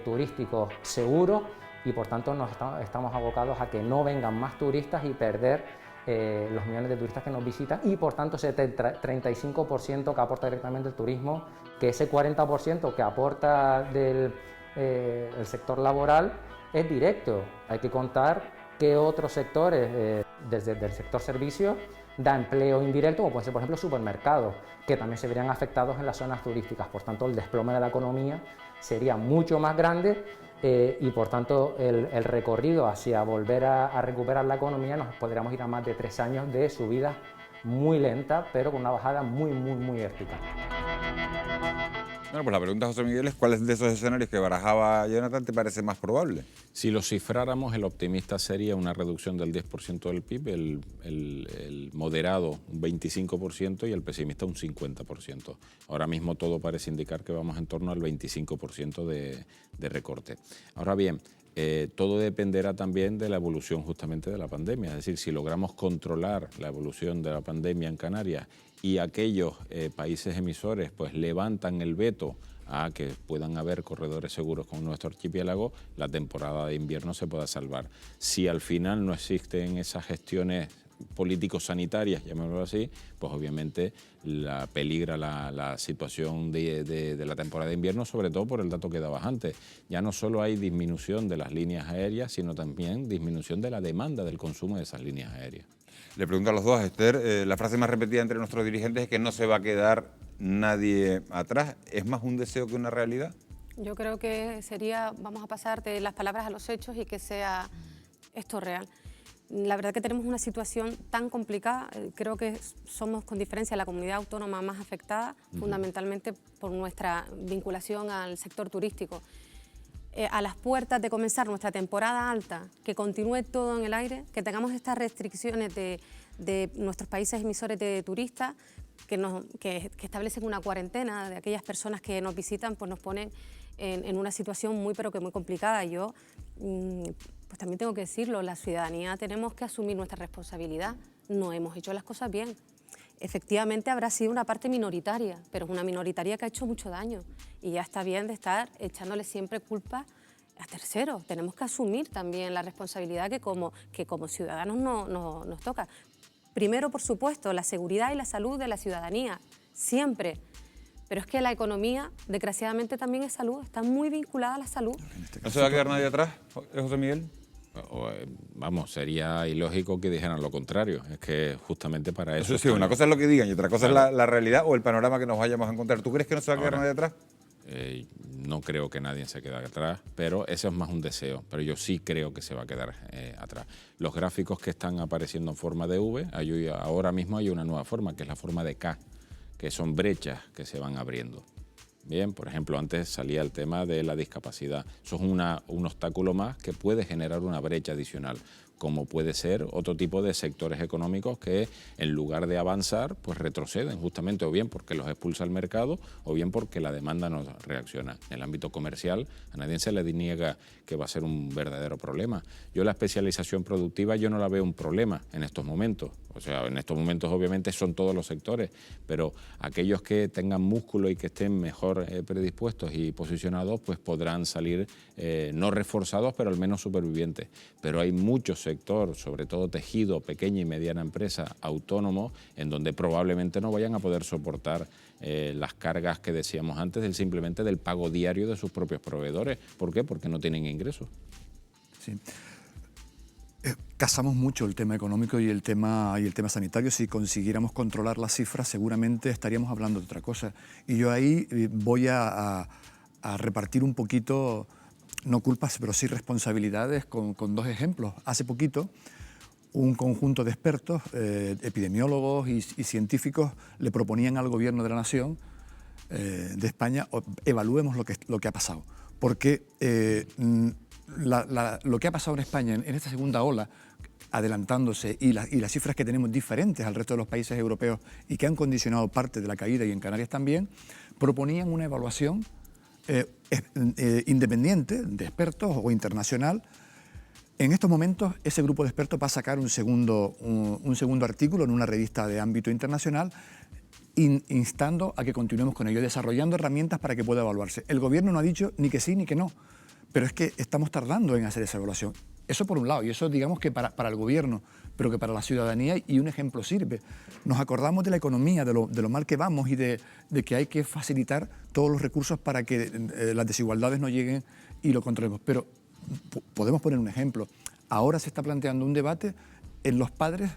turísticos seguros y por tanto estamos abocados a que no vengan más turistas y perder los millones de turistas que nos visitan y por tanto ese 35% que aporta directamente el turismo, que ese 40% que aporta del el sector laboral es directo. Hay que contar que otros sectores, desde el sector servicios, da empleo indirecto, como puede ser por ejemplo supermercados, que también se verían afectados en las zonas turísticas. Por tanto, el desplome de la economía sería mucho más grande y por tanto el recorrido hacia volver a recuperar la economía nos podríamos ir a más de 3 años de subida muy lenta, pero con una bajada muy vertical. Bueno, pues la pregunta, José Miguel, es ¿cuáles de esos escenarios que barajaba Jonathan te parece más probable? Si lo cifráramos, el optimista sería una reducción del 10% del PIB, el moderado un 25% y el pesimista un 50%. Ahora mismo todo parece indicar que vamos en torno al 25% de recorte. Ahora bien, todo dependerá también de la evolución justamente de la pandemia. Es decir, si logramos controlar la evolución de la pandemia en Canarias y aquellos países emisores pues levantan el veto a que puedan haber corredores seguros con nuestro archipiélago, la temporada de invierno se pueda salvar. Si al final no existen esas gestiones político-sanitarias, llamémoslo así, pues obviamente peligra la situación de la temporada de invierno, sobre todo por el dato que dabas antes. Ya no solo hay disminución de las líneas aéreas, sino también disminución de la demanda del consumo de esas líneas aéreas. Le pregunto a los dos, Esther, la frase más repetida entre nuestros dirigentes es que no se va a quedar nadie atrás. ¿Es más un deseo que una realidad? Yo creo que sería, vamos a pasar de las palabras a los hechos y que sea esto real. La verdad que tenemos una situación tan complicada, creo que somos con diferencia la comunidad autónoma más afectada, fundamentalmente por nuestra vinculación al sector turístico. A las puertas de comenzar nuestra temporada alta, que continúe todo en el aire, que tengamos estas restricciones de nuestros países emisores de turistas, que establecen una cuarentena de aquellas personas que nos visitan, pues nos ponen en una situación muy complicada. Yo pues también tengo que decirlo, la ciudadanía tenemos que asumir nuestra responsabilidad, no hemos hecho las cosas bien. Efectivamente habrá sido una parte minoritaria, pero es una minoritaria que ha hecho mucho daño y ya está bien de estar echándole siempre culpa a terceros. Tenemos que asumir también la responsabilidad que como ciudadanos nos toca. Primero, por supuesto, la seguridad y la salud de la ciudadanía, siempre. Pero es que la economía, desgraciadamente, también es salud, está muy vinculada a la salud. ¿No se va a quedar nadie atrás, José Miguel? Vamos, sería ilógico que dijeran lo contrario, es que justamente para eso... Sí, una cosa es lo que digan y otra cosa es la realidad o el panorama que nos vayamos a encontrar. ¿Tú crees que no se va a quedar nadie atrás? No creo que nadie se quede atrás, pero eso es más un deseo, pero yo sí creo que se va a quedar atrás. Los gráficos que están apareciendo en forma de V, ahora mismo hay una nueva forma, que es la forma de K, que son brechas que se van abriendo. Bien, por ejemplo, antes salía el tema de la discapacidad. Eso es un obstáculo más que puede generar una brecha adicional, como puede ser otro tipo de sectores económicos que en lugar de avanzar, pues retroceden justamente o bien porque los expulsa el mercado o bien porque la demanda no reacciona. En el ámbito comercial a nadie se le niega que va a ser un verdadero problema. Yo la especialización productiva yo no la veo un problema en estos momentos. O sea, en estos momentos obviamente son todos los sectores, pero aquellos que tengan músculo y que estén mejor predispuestos y posicionados, pues podrán salir no reforzados, pero al menos supervivientes. Pero hay muchos sector, sobre todo tejido, pequeña y mediana empresa, autónomo, en donde probablemente no vayan a poder soportar las cargas que decíamos antes simplemente del pago diario de sus propios proveedores. ¿Por qué? Porque no tienen ingresos. Sí. Casamos mucho el tema económico y el tema sanitario. Si consiguiéramos controlar las cifras, seguramente estaríamos hablando de otra cosa. Y yo ahí voy a repartir un poquito, no culpas, pero sí responsabilidades con 2 ejemplos. Hace poquito, un conjunto de expertos, epidemiólogos y científicos, le proponían al Gobierno de la Nación de España, evaluemos lo que ha pasado. Porque lo que ha pasado en España en esta segunda ola, adelantándose, y las cifras que tenemos diferentes al resto de los países europeos y que han condicionado parte de la caída y en Canarias también, proponían una evaluación independiente, de expertos o internacional. En estos momentos, ese grupo de expertos va a sacar un segundo artículo en una revista de ámbito internacional instando a que continuemos con ello, desarrollando herramientas para que pueda evaluarse. El gobierno no ha dicho ni que sí ni que no, pero es que estamos tardando en hacer esa evaluación. Eso por un lado, y eso digamos que para el gobierno, pero que para la ciudadanía, y un ejemplo sirve. Nos acordamos de la economía, de lo mal que vamos y de que hay que facilitar todos los recursos para que las desigualdades no lleguen y lo controlemos. Pero podemos poner un ejemplo. Ahora se está planteando un debate en los padres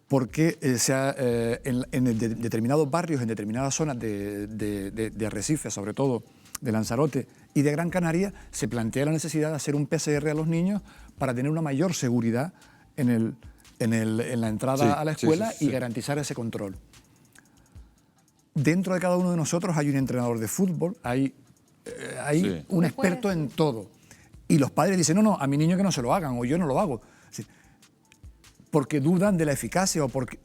porque en determinados barrios, en determinadas zonas de Arrecife, sobre todo de Lanzarote y de Gran Canaria, se plantea la necesidad de hacer un PCR a los niños para tener una mayor seguridad en la entrada a la escuela y garantizar ese control. Dentro de cada uno de nosotros hay un entrenador de fútbol, hay un experto en todo. Y los padres dicen, no, a mi niño que no se lo hagan, o yo no lo hago. Porque dudan de la eficacia o porque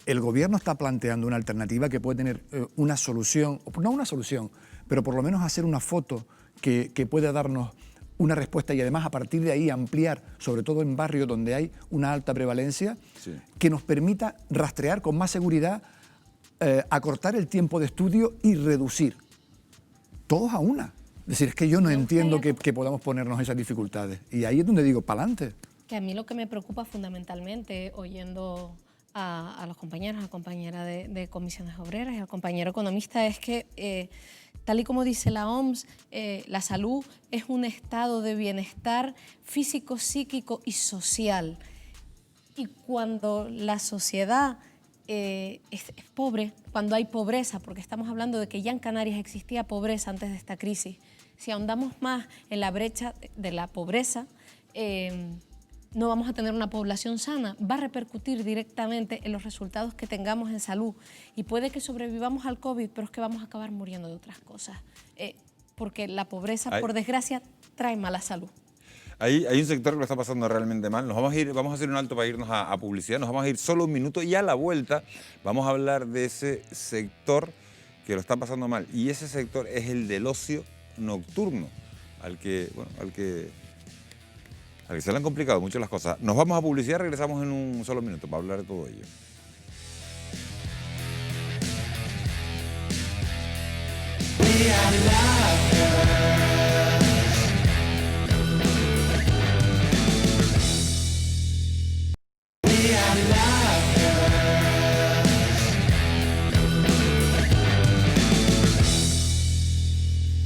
el gobierno está planteando una alternativa que puede tener una solución, no una solución, pero por lo menos hacer una foto que pueda darnos una respuesta y además a partir de ahí ampliar, sobre todo en barrios donde hay una alta prevalencia, que nos permita rastrear con más seguridad, acortar el tiempo de estudio y reducir. Todos a una. Es decir, es que yo no entiendo que podamos ponernos esas dificultades. Y ahí es donde digo, pa'lante. Que a mí lo que me preocupa fundamentalmente, oyendo a los compañeros, a la compañera de comisiones obreras y al compañero economista, es que, tal y como dice la OMS, la salud es un estado de bienestar físico, psíquico y social. Y cuando la sociedad es pobre, cuando hay pobreza, porque estamos hablando de que ya en Canarias existía pobreza antes de esta crisis, si ahondamos más en la brecha de la pobreza, no vamos a tener una población sana, va a repercutir directamente en los resultados que tengamos en salud y puede que sobrevivamos al COVID, pero es que vamos a acabar muriendo de otras cosas, porque la pobreza, por desgracia, trae mala salud. Hay un sector que lo está pasando realmente mal. Vamos a hacer un alto para irnos a publicidad, nos vamos a ir solo un minuto y a la vuelta vamos a hablar de ese sector que lo está pasando mal. Y ese sector es el del ocio nocturno, al que se le han complicado mucho las cosas. Nos vamos a publicidad, regresamos en un solo minuto para hablar de todo ello.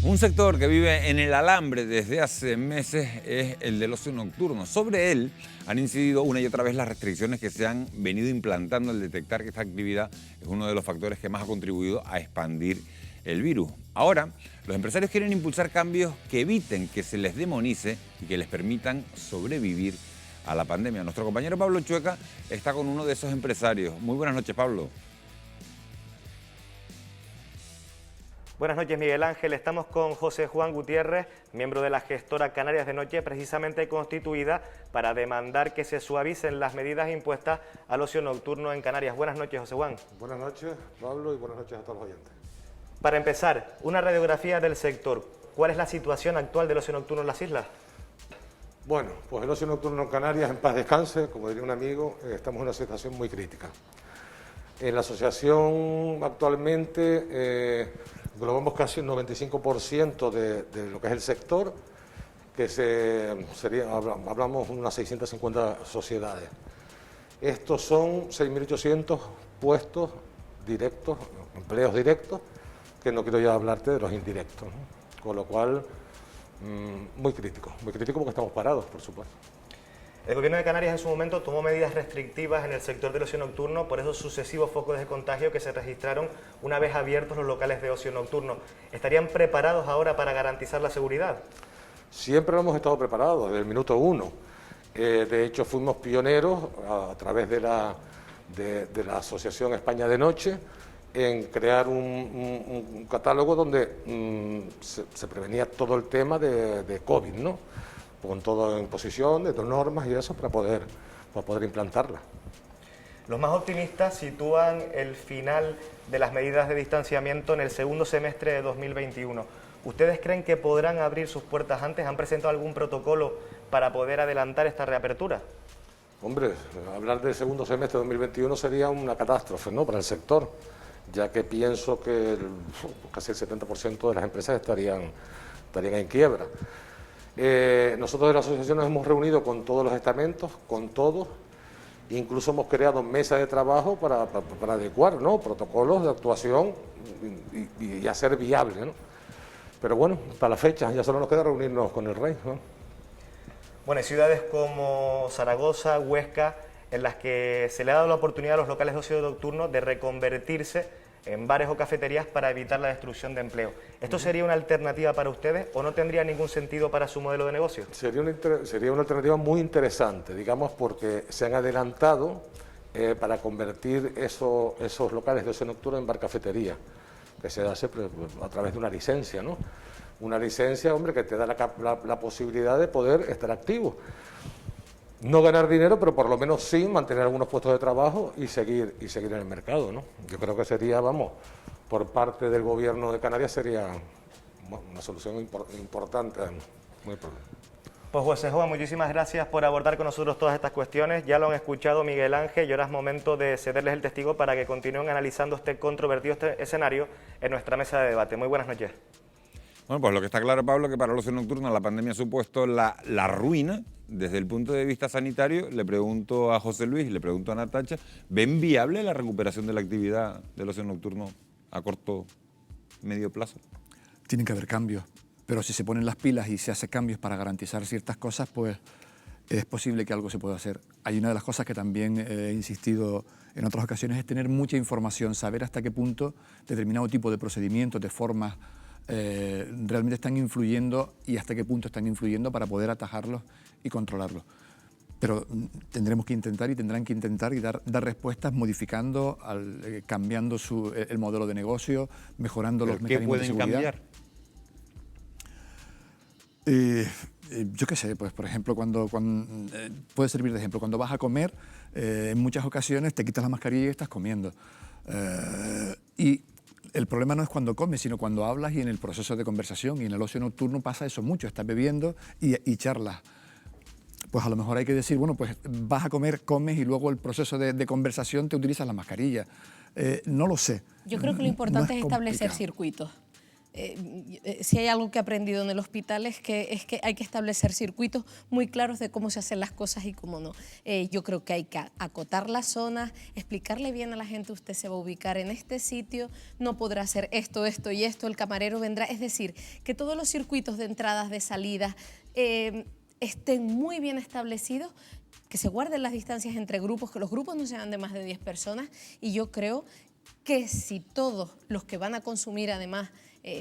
Un sector que vive en el alambre desde hace meses es el del ocio nocturno. Sobre él han incidido una y otra vez las restricciones que se han venido implantando al detectar que esta actividad es uno de los factores que más ha contribuido a expandir el virus. Ahora, los empresarios quieren impulsar cambios que eviten que se les demonice y que les permitan sobrevivir a la pandemia. Nuestro compañero Pablo Chueca está con uno de esos empresarios. Muy buenas noches, Pablo. Buenas noches, Miguel Ángel. Estamos con José Juan Gutiérrez, miembro de la gestora Canarias de Noche, precisamente constituida para demandar que se suavicen las medidas impuestas al ocio nocturno en Canarias. Buenas noches, José Juan. Buenas noches, Pablo, y buenas noches a todos los oyentes. Para empezar, una radiografía del sector. ¿Cuál es la situación actual del ocio nocturno en las islas? Bueno, pues el ocio nocturno en Canarias, en paz descanse, como diría un amigo, estamos en una situación muy crítica. En la asociación actualmente englobamos casi un 95% de lo que es el sector, que hablamos de unas 650 sociedades. Estos son 6.800 puestos directos, empleos directos, que no quiero ya hablarte de los indirectos, ¿no? Con lo cual, muy crítico porque estamos parados, por supuesto. El Gobierno de Canarias en su momento tomó medidas restrictivas en el sector del ocio nocturno por esos sucesivos focos de contagio que se registraron una vez abiertos los locales de ocio nocturno. ¿Estarían preparados ahora para garantizar la seguridad? Siempre hemos estado preparados, desde el minuto uno. De hecho, fuimos pioneros a través de la Asociación España de Noche en crear un catálogo donde se prevenía todo el tema de COVID, ¿no? Con todo en posición, de normas y eso para poder implantarla. Los más optimistas sitúan el final de las medidas de distanciamiento en el segundo semestre de 2021. ¿Ustedes creen que podrán abrir sus puertas antes? ¿Han presentado algún protocolo para poder adelantar esta reapertura? Hombre, hablar del segundo semestre de 2021 sería una catástrofe, ¿no?, para el sector, ya que pienso que casi el 70% de las empresas estarían en quiebra. Nosotros de la asociación nos hemos reunido con todos los estamentos, con todos, incluso hemos creado mesas de trabajo para adecuar, ¿no?, protocolos de actuación y hacer viable, ¿no? Pero bueno, para la fecha ya solo nos queda reunirnos con el rey, ¿no? Bueno, hay ciudades como Zaragoza, Huesca, en las que se le ha dado la oportunidad a los locales de ocio nocturno de reconvertirse en bares o cafeterías para evitar la destrucción de empleo. ¿Esto sería una alternativa para ustedes o no tendría ningún sentido para su modelo de negocio? Sería una alternativa muy interesante, digamos, porque se han adelantado para convertir esos locales de ocio nocturno en bar cafetería, que se hace a través de una licencia, ¿no? Una licencia, hombre, que te da la posibilidad de poder estar activo. No ganar dinero, pero por lo menos sí mantener algunos puestos de trabajo y seguir en el mercado, ¿no? Yo creo que sería, vamos, por parte del gobierno de Canarias sería una solución importante. Muy importante. Pues José Joa, muchísimas gracias por abordar con nosotros todas estas cuestiones. Ya lo han escuchado Miguel Ángel y ahora es momento de cederles el testigo para que continúen analizando este controvertido escenario en nuestra mesa de debate. Muy buenas noches. Bueno, pues lo que está claro, Pablo, que para el ocio nocturno la pandemia ha supuesto la ruina desde el punto de vista sanitario. Le pregunto a José Luis, le pregunto a Natacha, ¿ven viable la recuperación de la actividad del ocio nocturno a corto, medio plazo? Tienen que haber cambios, pero si se ponen las pilas y se hacen cambios para garantizar ciertas cosas, pues es posible que algo se pueda hacer. Hay una de las cosas que también he insistido en otras ocasiones, es tener mucha información, saber hasta qué punto determinado tipo de procedimientos, de formas, realmente están influyendo y hasta qué punto están influyendo para poder atajarlos y controlarlos. Pero tendremos que intentar y tendrán que intentar y dar respuestas modificando, cambiando el modelo de negocio, mejorando los mecanismos de seguridad. ¿Qué pueden cambiar? Yo qué sé, pues por ejemplo, cuando puede servir de ejemplo, cuando vas a comer, en muchas ocasiones te quitas la mascarilla y estás comiendo. Y el problema no es cuando comes, sino cuando hablas y en el proceso de conversación. Y en el ocio nocturno pasa eso mucho, estás bebiendo y charlas. Pues a lo mejor hay que decir, bueno, pues vas a comer, comes y luego el proceso de conversación te utilizas la mascarilla. No lo sé. Yo creo que lo importante es establecer complicado. circuitos. Si hay algo que he aprendido en el hospital es que hay que establecer circuitos muy claros de cómo se hacen las cosas y cómo no. Yo creo que hay que acotar las zonas, explicarle bien a la gente, usted se va a ubicar en este sitio, no podrá hacer esto, esto y esto, el camarero vendrá. Es decir, que todos los circuitos de entradas, de salidas estén muy bien establecidos, que se guarden las distancias entre grupos, que los grupos no sean de más de 10 personas y yo creo que si todos los que van a consumir además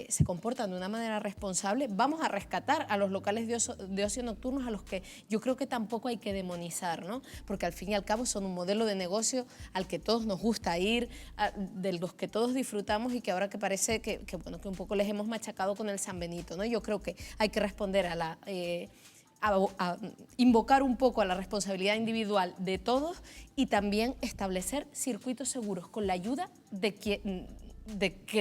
se comportan de una manera responsable, vamos a rescatar a los locales de ocio nocturnos a los que yo creo que tampoco hay que demonizar, ¿no? Porque al fin y al cabo son un modelo de negocio al que todos nos gusta ir, de los que todos disfrutamos y que ahora que parece que un poco les hemos machacado con el San Benito, ¿no? Yo creo que hay que responder a invocar un poco a la responsabilidad individual de todos y también establecer circuitos seguros con la ayuda de que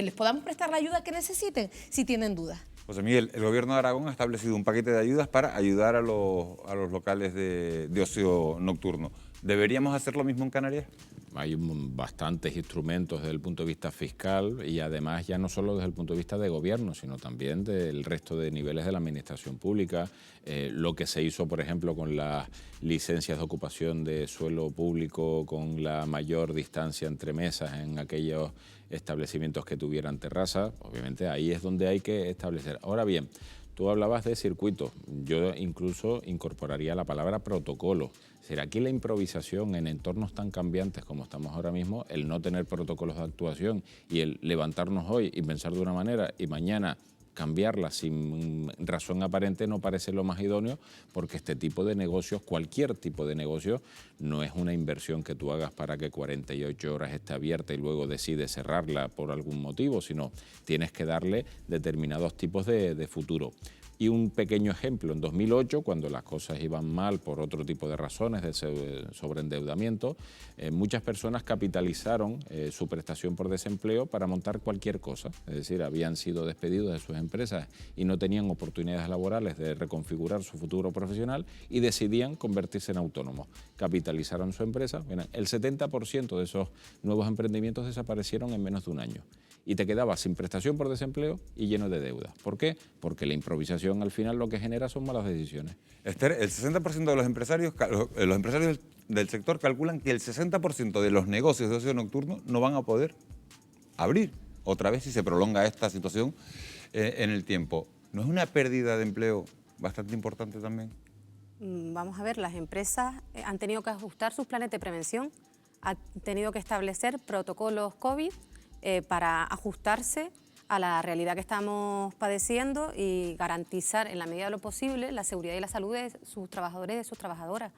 les podamos prestar la ayuda que necesiten si tienen dudas. José Miguel, el Gobierno de Aragón ha establecido un paquete de ayudas para ayudar a los locales de ocio nocturno. ¿Deberíamos hacer lo mismo en Canarias? Hay bastantes instrumentos desde el punto de vista fiscal y además ya no solo desde el punto de vista de gobierno, sino también del resto de niveles de la administración pública. Lo que se hizo, por ejemplo, con las licencias de ocupación de suelo público, con la mayor distancia entre mesas en aquellos establecimientos que tuvieran terraza, obviamente ahí es donde hay que establecer. Ahora bien, tú hablabas de circuitos, yo incluso incorporaría la palabra protocolo. Es decir, aquí la improvisación en entornos tan cambiantes como estamos ahora mismo, el no tener protocolos de actuación y el levantarnos hoy y pensar de una manera y mañana cambiarla sin razón aparente no parece lo más idóneo, porque este tipo de negocios, cualquier tipo de negocio, no es una inversión que tú hagas para que 48 horas esté abierta y luego decides cerrarla por algún motivo, sino tienes que darle determinados tipos de futuro. Y un pequeño ejemplo, en 2008, cuando las cosas iban mal por otro tipo de razones, de sobreendeudamiento, muchas personas capitalizaron su prestación por desempleo para montar cualquier cosa. Es decir, habían sido despedidos de sus empresas y no tenían oportunidades laborales de reconfigurar su futuro profesional y decidían convertirse en autónomos. Capitalizaron su empresa. Bueno, el 70% de esos nuevos emprendimientos desaparecieron en menos de un año. Y te quedabas sin prestación por desempleo y lleno de deudas. ¿Por qué? Porque la improvisación al final lo que genera son malas decisiones. Esther, el 60% de los empresarios del sector calculan que el 60% de los negocios de ocio nocturno no van a poder abrir otra vez si se prolonga esta situación en el tiempo. ¿No es una pérdida de empleo bastante importante también? Vamos a ver, las empresas han tenido que ajustar sus planes de prevención, han tenido que establecer protocolos COVID para ajustarse a la realidad que estamos padeciendo y garantizar en la medida de lo posible la seguridad y la salud de sus trabajadores y de sus trabajadoras.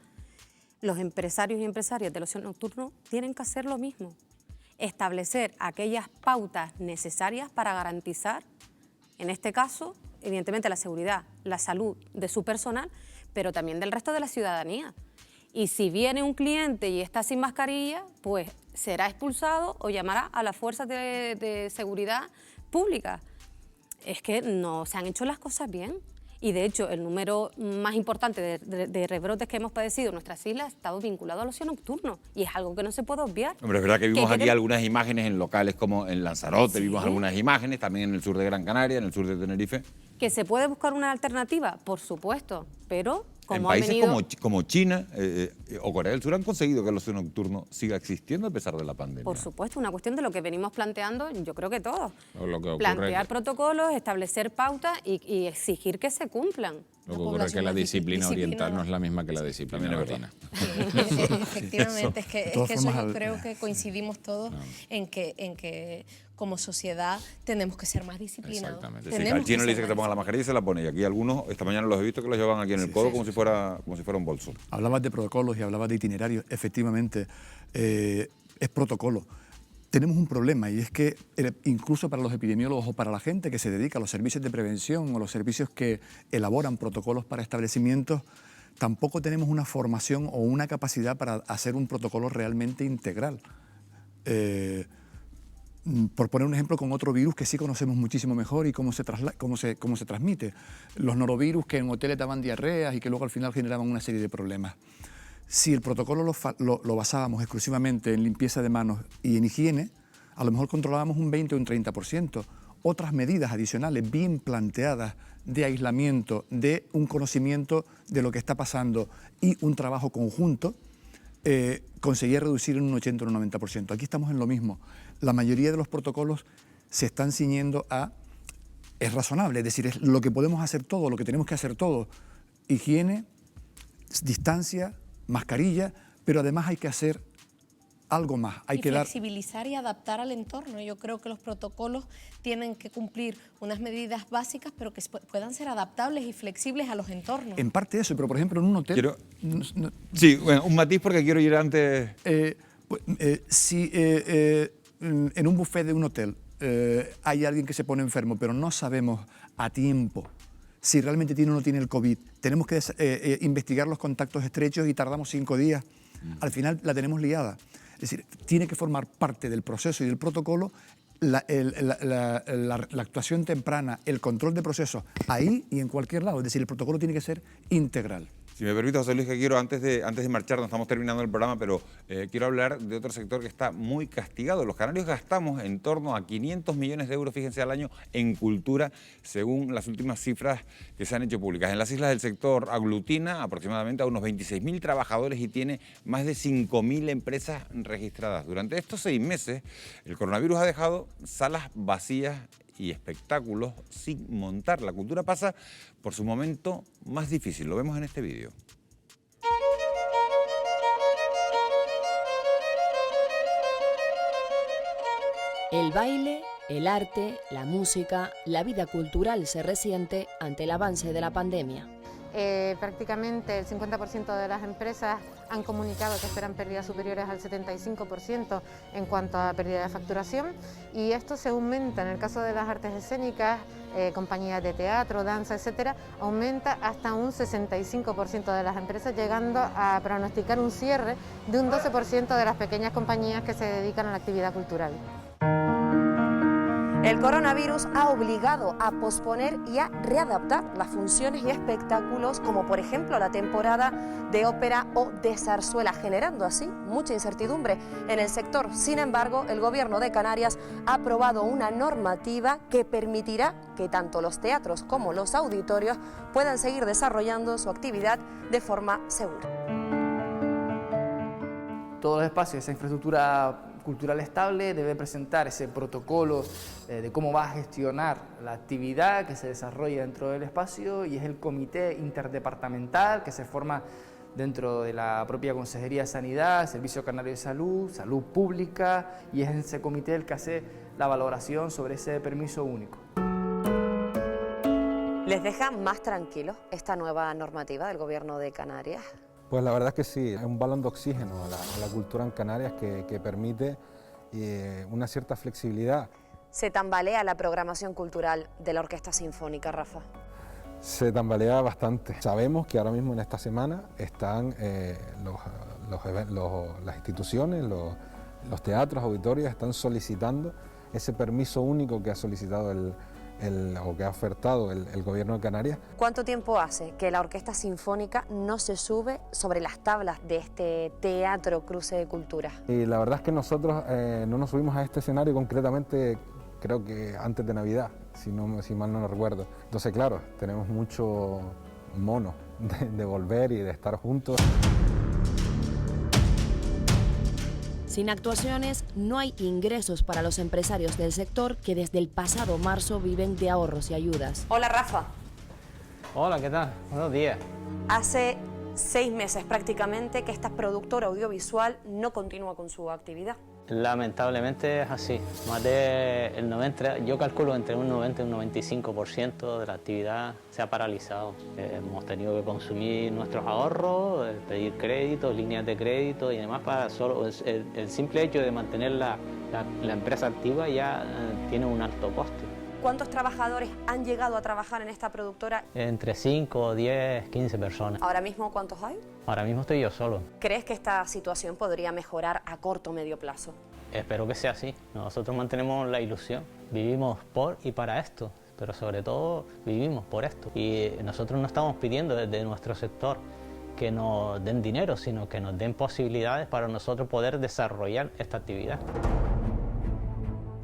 Los empresarios y empresarias del ocio nocturno tienen que hacer lo mismo, establecer aquellas pautas necesarias para garantizar, en este caso, evidentemente la seguridad, la salud de su personal, pero también del resto de la ciudadanía. Y si viene un cliente y está sin mascarilla, pues será expulsado o llamará a las fuerzas de seguridad pública. Es que no se han hecho las cosas bien. Y de hecho, el número más importante de rebrotes que hemos padecido en nuestras islas ha estado vinculado al ocio nocturno. Y es algo que no se puede obviar. Hombre, es verdad que vimos aquí algunas imágenes en locales como en Lanzarote, sí. Vimos algunas imágenes, también en el sur de Gran Canaria, en el sur de Tenerife. ¿Que se puede buscar una alternativa? Por supuesto, pero como en países como China o Corea del Sur han conseguido que el ocio nocturno siga existiendo a pesar de la pandemia. Por supuesto, una cuestión de lo que venimos planteando, yo creo que todos. Plantear protocolos, establecer pautas y exigir que se cumplan. Lo que ocurre es que la disciplina oriental no es la misma que la disciplina latina. Efectivamente, es que eso yo creo que coincidimos todos en que como sociedad tenemos que ser más disciplinados. Exactamente. Al chino le dice que se ponga la mascarilla y se la pone. Y aquí algunos, esta mañana los he visto que los llevan aquí en el codo como si fuera un bolso. Hablabas de protocolos y hablabas de itinerarios. Efectivamente, es protocolo. Tenemos un problema y es que incluso para los epidemiólogos o para la gente que se dedica a los servicios de prevención o los servicios que elaboran protocolos para establecimientos, tampoco tenemos una formación o una capacidad para hacer un protocolo realmente integral. Por poner un ejemplo con otro virus que sí conocemos muchísimo mejor y cómo se transmite. Los norovirus que en hoteles daban diarreas y que luego al final generaban una serie de problemas. Si el protocolo lo basábamos exclusivamente en limpieza de manos y en higiene, a lo mejor controlábamos un 20 o un 30%. Otras medidas adicionales bien planteadas de aislamiento, de un conocimiento de lo que está pasando y un trabajo conjunto, conseguía reducir en un 80 o un 90%. Aquí estamos en lo mismo. La mayoría de los protocolos se están ciñendo a... Es razonable, es decir, es lo que podemos hacer todo, lo que tenemos que hacer todo. Higiene, distancia, mascarilla, pero además hay que hacer algo más. Hay que flexibilizar y adaptar al entorno. Yo creo que los protocolos tienen que cumplir unas medidas básicas, pero que puedan ser adaptables y flexibles a los entornos. En parte eso, pero por ejemplo en un hotel... Sí, bueno, un matiz porque quiero ir antes... Si en un buffet de un hotel hay alguien que se pone enfermo, pero no sabemos a tiempo si realmente tiene o no tiene el COVID, tenemos que investigar los contactos estrechos y tardamos 5 días. Al final la tenemos liada. Es decir, tiene que formar parte del proceso y del protocolo la actuación temprana, el control de procesos, ahí y en cualquier lado. Es decir, el protocolo tiene que ser integral. Si me permite, José Luis, que quiero, antes de marchar, no estamos terminando el programa, pero quiero hablar de otro sector que está muy castigado. Los canarios gastamos en torno a 500 millones de euros, fíjense, al año en cultura, según las últimas cifras que se han hecho públicas. En las islas del sector aglutina aproximadamente a unos 26.000 trabajadores y tiene más de 5.000 empresas registradas. Durante estos 6 meses, el coronavirus ha dejado salas vacías y espectáculos sin montar. La cultura pasa por su momento más difícil. Lo vemos en este vídeo. El baile, el arte, la música, la vida cultural se resiente ante el avance de la pandemia. Prácticamente el 50% de las empresas han comunicado que esperan pérdidas superiores al 75% en cuanto a pérdida de facturación, y esto se aumenta en el caso de las artes escénicas, compañías de teatro, danza, etcétera, aumenta hasta un 65% de las empresas, llegando a pronosticar un cierre de un 12% de las pequeñas compañías que se dedican a la actividad cultural. El coronavirus ha obligado a posponer y a readaptar las funciones y espectáculos, como por ejemplo la temporada de ópera o de zarzuela, generando así mucha incertidumbre en el sector. Sin embargo, el Gobierno de Canarias ha aprobado una normativa que permitirá que tanto los teatros como los auditorios puedan seguir desarrollando su actividad de forma segura. Todos los espacios, esa infraestructura cultural estable debe presentar ese protocolo de cómo va a gestionar la actividad que se desarrolla dentro del espacio, y es el comité interdepartamental que se forma dentro de la propia Consejería de Sanidad, Servicio Canario de Salud, Salud Pública, y es ese comité el que hace la valoración sobre ese permiso único. ¿Les deja más tranquilos esta nueva normativa del Gobierno de Canarias? Pues la verdad es que sí, es un balón de oxígeno a la cultura en Canarias que permite una cierta flexibilidad. ¿Se tambalea la programación cultural de la Orquesta Sinfónica, Rafa? Se tambalea bastante. Sabemos que ahora mismo en esta semana están las instituciones, los teatros, auditorios, están solicitando ese permiso único que ha solicitado o que ha ofertado el Gobierno de Canarias. ¿Cuánto tiempo hace que la Orquesta Sinfónica no se sube sobre las tablas de este teatro Cruce de Cultura? Y la verdad es que nosotros no nos subimos a este escenario concretamente, creo que antes de Navidad, si mal no lo recuerdo. Entonces, claro, tenemos mucho mono de volver y de estar juntos. Sin actuaciones, no hay ingresos para los empresarios del sector que desde el pasado marzo viven de ahorros y ayudas. Hola, Rafa. Hola, ¿qué tal? Buenos días. Hace 6 meses prácticamente que esta productora audiovisual no continúa con su actividad. Lamentablemente es así. Más del 90, yo calculo entre un 90 y un 95% de la actividad se ha paralizado. Hemos tenido que consumir nuestros ahorros, pedir créditos, líneas de crédito y demás, para solo el simple hecho de mantener la empresa activa ya tiene un alto coste. ¿Cuántos trabajadores han llegado a trabajar en esta productora? Entre 5, 10, 15 personas. ¿Ahora mismo cuántos hay? Ahora mismo estoy yo solo. ¿Crees que esta situación podría mejorar a corto o medio plazo? Espero que sea así. Nosotros mantenemos la ilusión. Vivimos por y para esto, pero sobre todo vivimos por esto. Y nosotros no estamos pidiendo desde nuestro sector que nos den dinero, sino que nos den posibilidades para nosotros poder desarrollar esta actividad.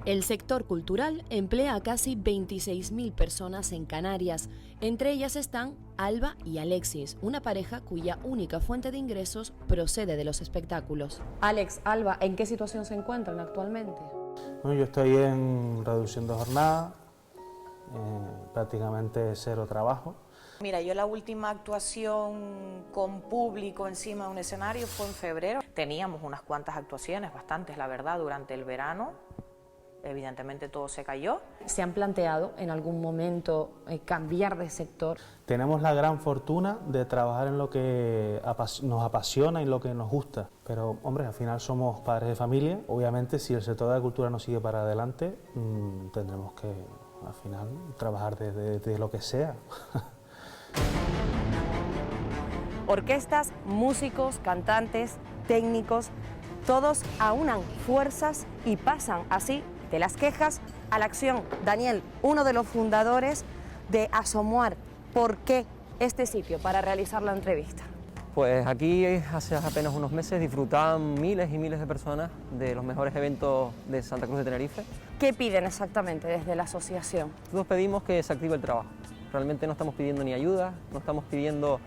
El sector cultural emplea a casi 26.000 personas en Canarias. Entre ellas están Alba y Alexis, una pareja cuya única fuente de ingresos procede de los espectáculos. Alex, Alba, ¿en qué situación se encuentran actualmente? Bueno, yo estoy en reducción de jornada, prácticamente 0 trabajo. Mira, yo la última actuación con público encima de un escenario fue en febrero. Teníamos unas cuantas actuaciones, bastantes la verdad, durante el verano. Evidentemente todo se cayó. ¿Se han planteado en algún momento cambiar de sector? Tenemos la gran fortuna de trabajar en lo que nos apasiona y lo que nos gusta. Pero, hombre, al final somos padres de familia. Obviamente, si el sector de la cultura no sigue para adelante, tendremos que, al final, trabajar desde lo que sea. Orquestas, músicos, cantantes, técnicos, todos aunan fuerzas y pasan así de las quejas a la acción. Daniel, uno de los fundadores de Asomuar, ¿por qué este sitio para realizar la entrevista? Pues aquí hace apenas unos meses disfrutaban miles y miles de personas de los mejores eventos de Santa Cruz de Tenerife. ¿Qué piden exactamente desde la asociación? Nosotros pedimos que se active el trabajo. Realmente no estamos pidiendo ni ayuda, no estamos pidiendo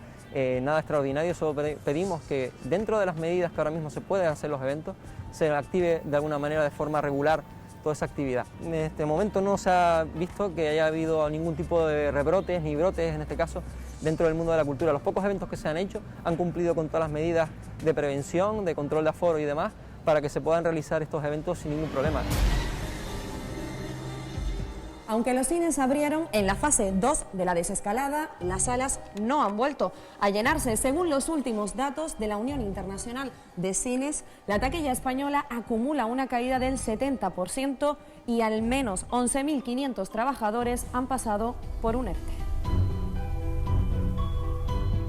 nada extraordinario, solo pedimos que dentro de las medidas que ahora mismo se pueden hacer los eventos, se active de alguna manera de forma regular toda esa actividad. En este momento no se ha visto que haya habido ningún tipo de rebrotes ni brotes, en este caso, dentro del mundo de la cultura. Los pocos eventos que se han hecho han cumplido con todas las medidas de prevención, de control de aforo y demás, para que se puedan realizar estos eventos sin ningún problema. Aunque los cines abrieron en la fase 2 de la desescalada, las salas no han vuelto a llenarse. Según los últimos datos de la Unión Internacional de Cines, la taquilla española acumula una caída del 70% y al menos 11.500 trabajadores han pasado por un ERTE.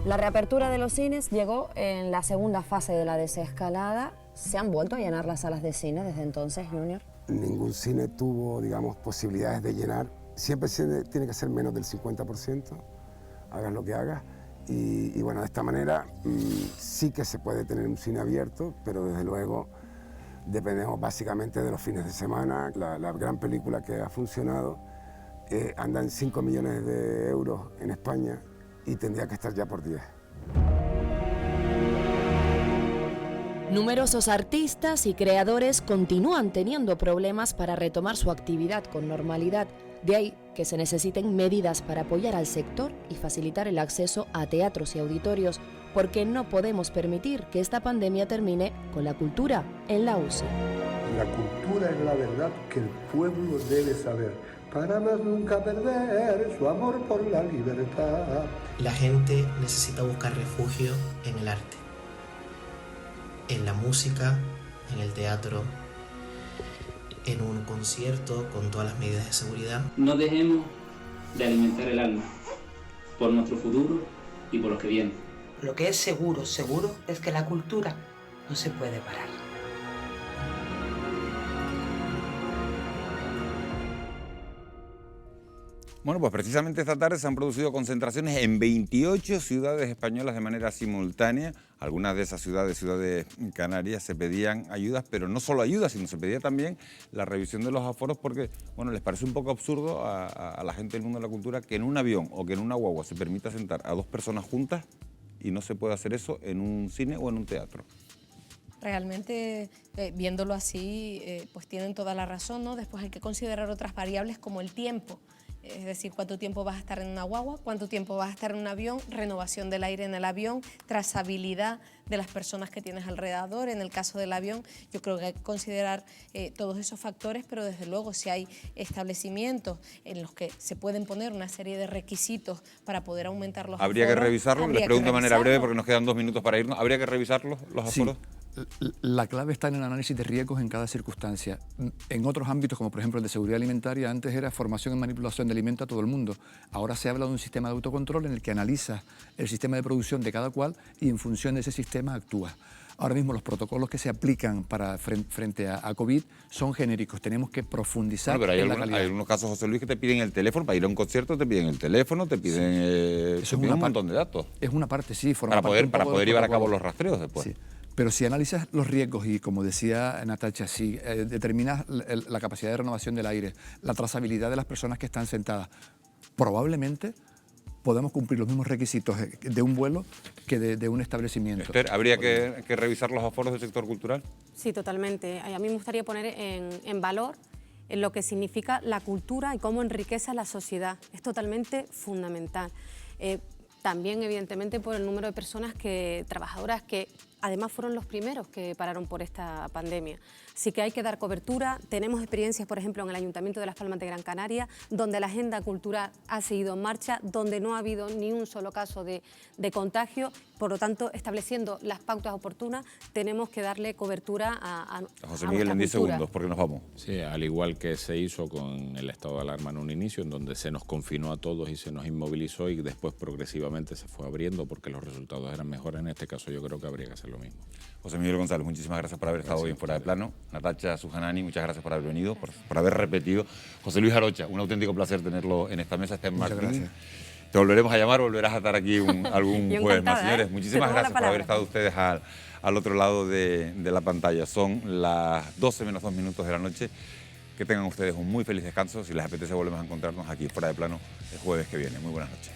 La reapertura de los cines llegó en la segunda fase de la desescalada. ¿Se han vuelto a llenar las salas de cine desde entonces, Junior? Ningún cine tuvo, digamos, posibilidades de llenar. Siempre tiene que ser menos del 50%, hagas lo que hagas. Y bueno, de esta manera sí que se puede tener un cine abierto, pero desde luego dependemos básicamente de los fines de semana. La gran película que ha funcionado anda en 5 millones de euros en España y tendría que estar ya por 10. Numerosos artistas y creadores continúan teniendo problemas para retomar su actividad con normalidad. De ahí que se necesiten medidas para apoyar al sector y facilitar el acceso a teatros y auditorios, porque no podemos permitir que esta pandemia termine con la cultura en la UCI. La cultura es la verdad que el pueblo debe saber, para más nunca perder su amor por la libertad. La gente necesita buscar refugio en el arte, en la música, en el teatro, en un concierto con todas las medidas de seguridad. No dejemos de alimentar el alma por nuestro futuro y por los que vienen. Lo que es seguro, seguro, es que la cultura no se puede parar. Bueno, pues precisamente esta tarde se han producido concentraciones en 28 ciudades españolas de manera simultánea. Algunas de esas ciudades canarias, se pedían ayudas, pero no solo ayudas, sino se pedía también la revisión de los aforos porque, bueno, les parece un poco absurdo a la gente del mundo de la cultura que en un avión o que en una guagua se permita sentar a 2 personas juntas y no se puede hacer eso en un cine o en un teatro. Realmente, viéndolo así, pues tienen toda la razón, ¿no? Después hay que considerar otras variables como el tiempo. Es decir, cuánto tiempo vas a estar en una guagua, cuánto tiempo vas a estar en un avión, renovación del aire en el avión, trazabilidad de las personas que tienes alrededor. En el caso del avión, yo creo que hay que considerar todos esos factores, pero desde luego si hay establecimientos en los que se pueden poner una serie de requisitos para poder aumentar los aforos. ¿Habría que revisarlo? Les pregunto de manera breve porque nos quedan 2 minutos para irnos. ¿Habría que revisarlos, los aforos? Sí. La clave está en el análisis de riesgos en cada circunstancia. En otros ámbitos, como por ejemplo el de seguridad alimentaria, antes era formación en manipulación de alimentos a todo el mundo. Ahora se habla de un sistema de autocontrol en el que analiza el sistema de producción de cada cual y en función de ese sistema actúa. Ahora mismo los protocolos que se aplican frente a COVID son genéricos, tenemos que profundizar en la calidad. Hay algunos casos, José Luis, que te piden el teléfono, para ir a un concierto te piden el teléfono, te piden, un montón de datos. Es una parte, sí. Para poder llevar a cabo los rastreos después. Sí. Pero si analizas los riesgos y, como decía Natacha, si determinas la capacidad de renovación del aire, la trazabilidad de las personas que están sentadas, probablemente podemos cumplir los mismos requisitos de un vuelo que de un establecimiento. Esther, ¿habría que revisar los aforos del sector cultural? Sí, totalmente. A mí me gustaría poner en valor en lo que significa la cultura y cómo enriquece a la sociedad. Es totalmente fundamental. También, evidentemente, por el número de personas trabajadoras que además fueron los primeros que pararon por esta pandemia. Sí que hay que dar cobertura. Tenemos experiencias, por ejemplo, en el Ayuntamiento de Las Palmas de Gran Canaria, donde la agenda cultural ha seguido en marcha, donde no ha habido ni un solo caso de contagio. Por lo tanto, estableciendo las pautas oportunas, tenemos que darle cobertura a José Miguel, en 10 segundos, porque nos vamos. Sí, al igual que se hizo con el estado de alarma en un inicio, en donde se nos confinó a todos y se nos inmovilizó y después progresivamente se fue abriendo porque los resultados eran mejores. En este caso yo creo que habría que hacer lo mismo. José Miguel González, muchísimas gracias por haber estado hoy en Fuera de Plano. Natacha Sujanani, muchas gracias por haber venido, por haber repetido. José Luis Arocha, un auténtico placer tenerlo en esta mesa. Muchas gracias. Te volveremos a llamar, volverás a estar aquí algún jueves más. Señores, muchísimas gracias por haber estado ustedes al otro lado de la pantalla. Son las 12 menos 2 minutos de la noche. Que tengan ustedes un muy feliz descanso. Si les apetece, volvemos a encontrarnos aquí Fuera de Plano el jueves que viene. Muy buenas noches.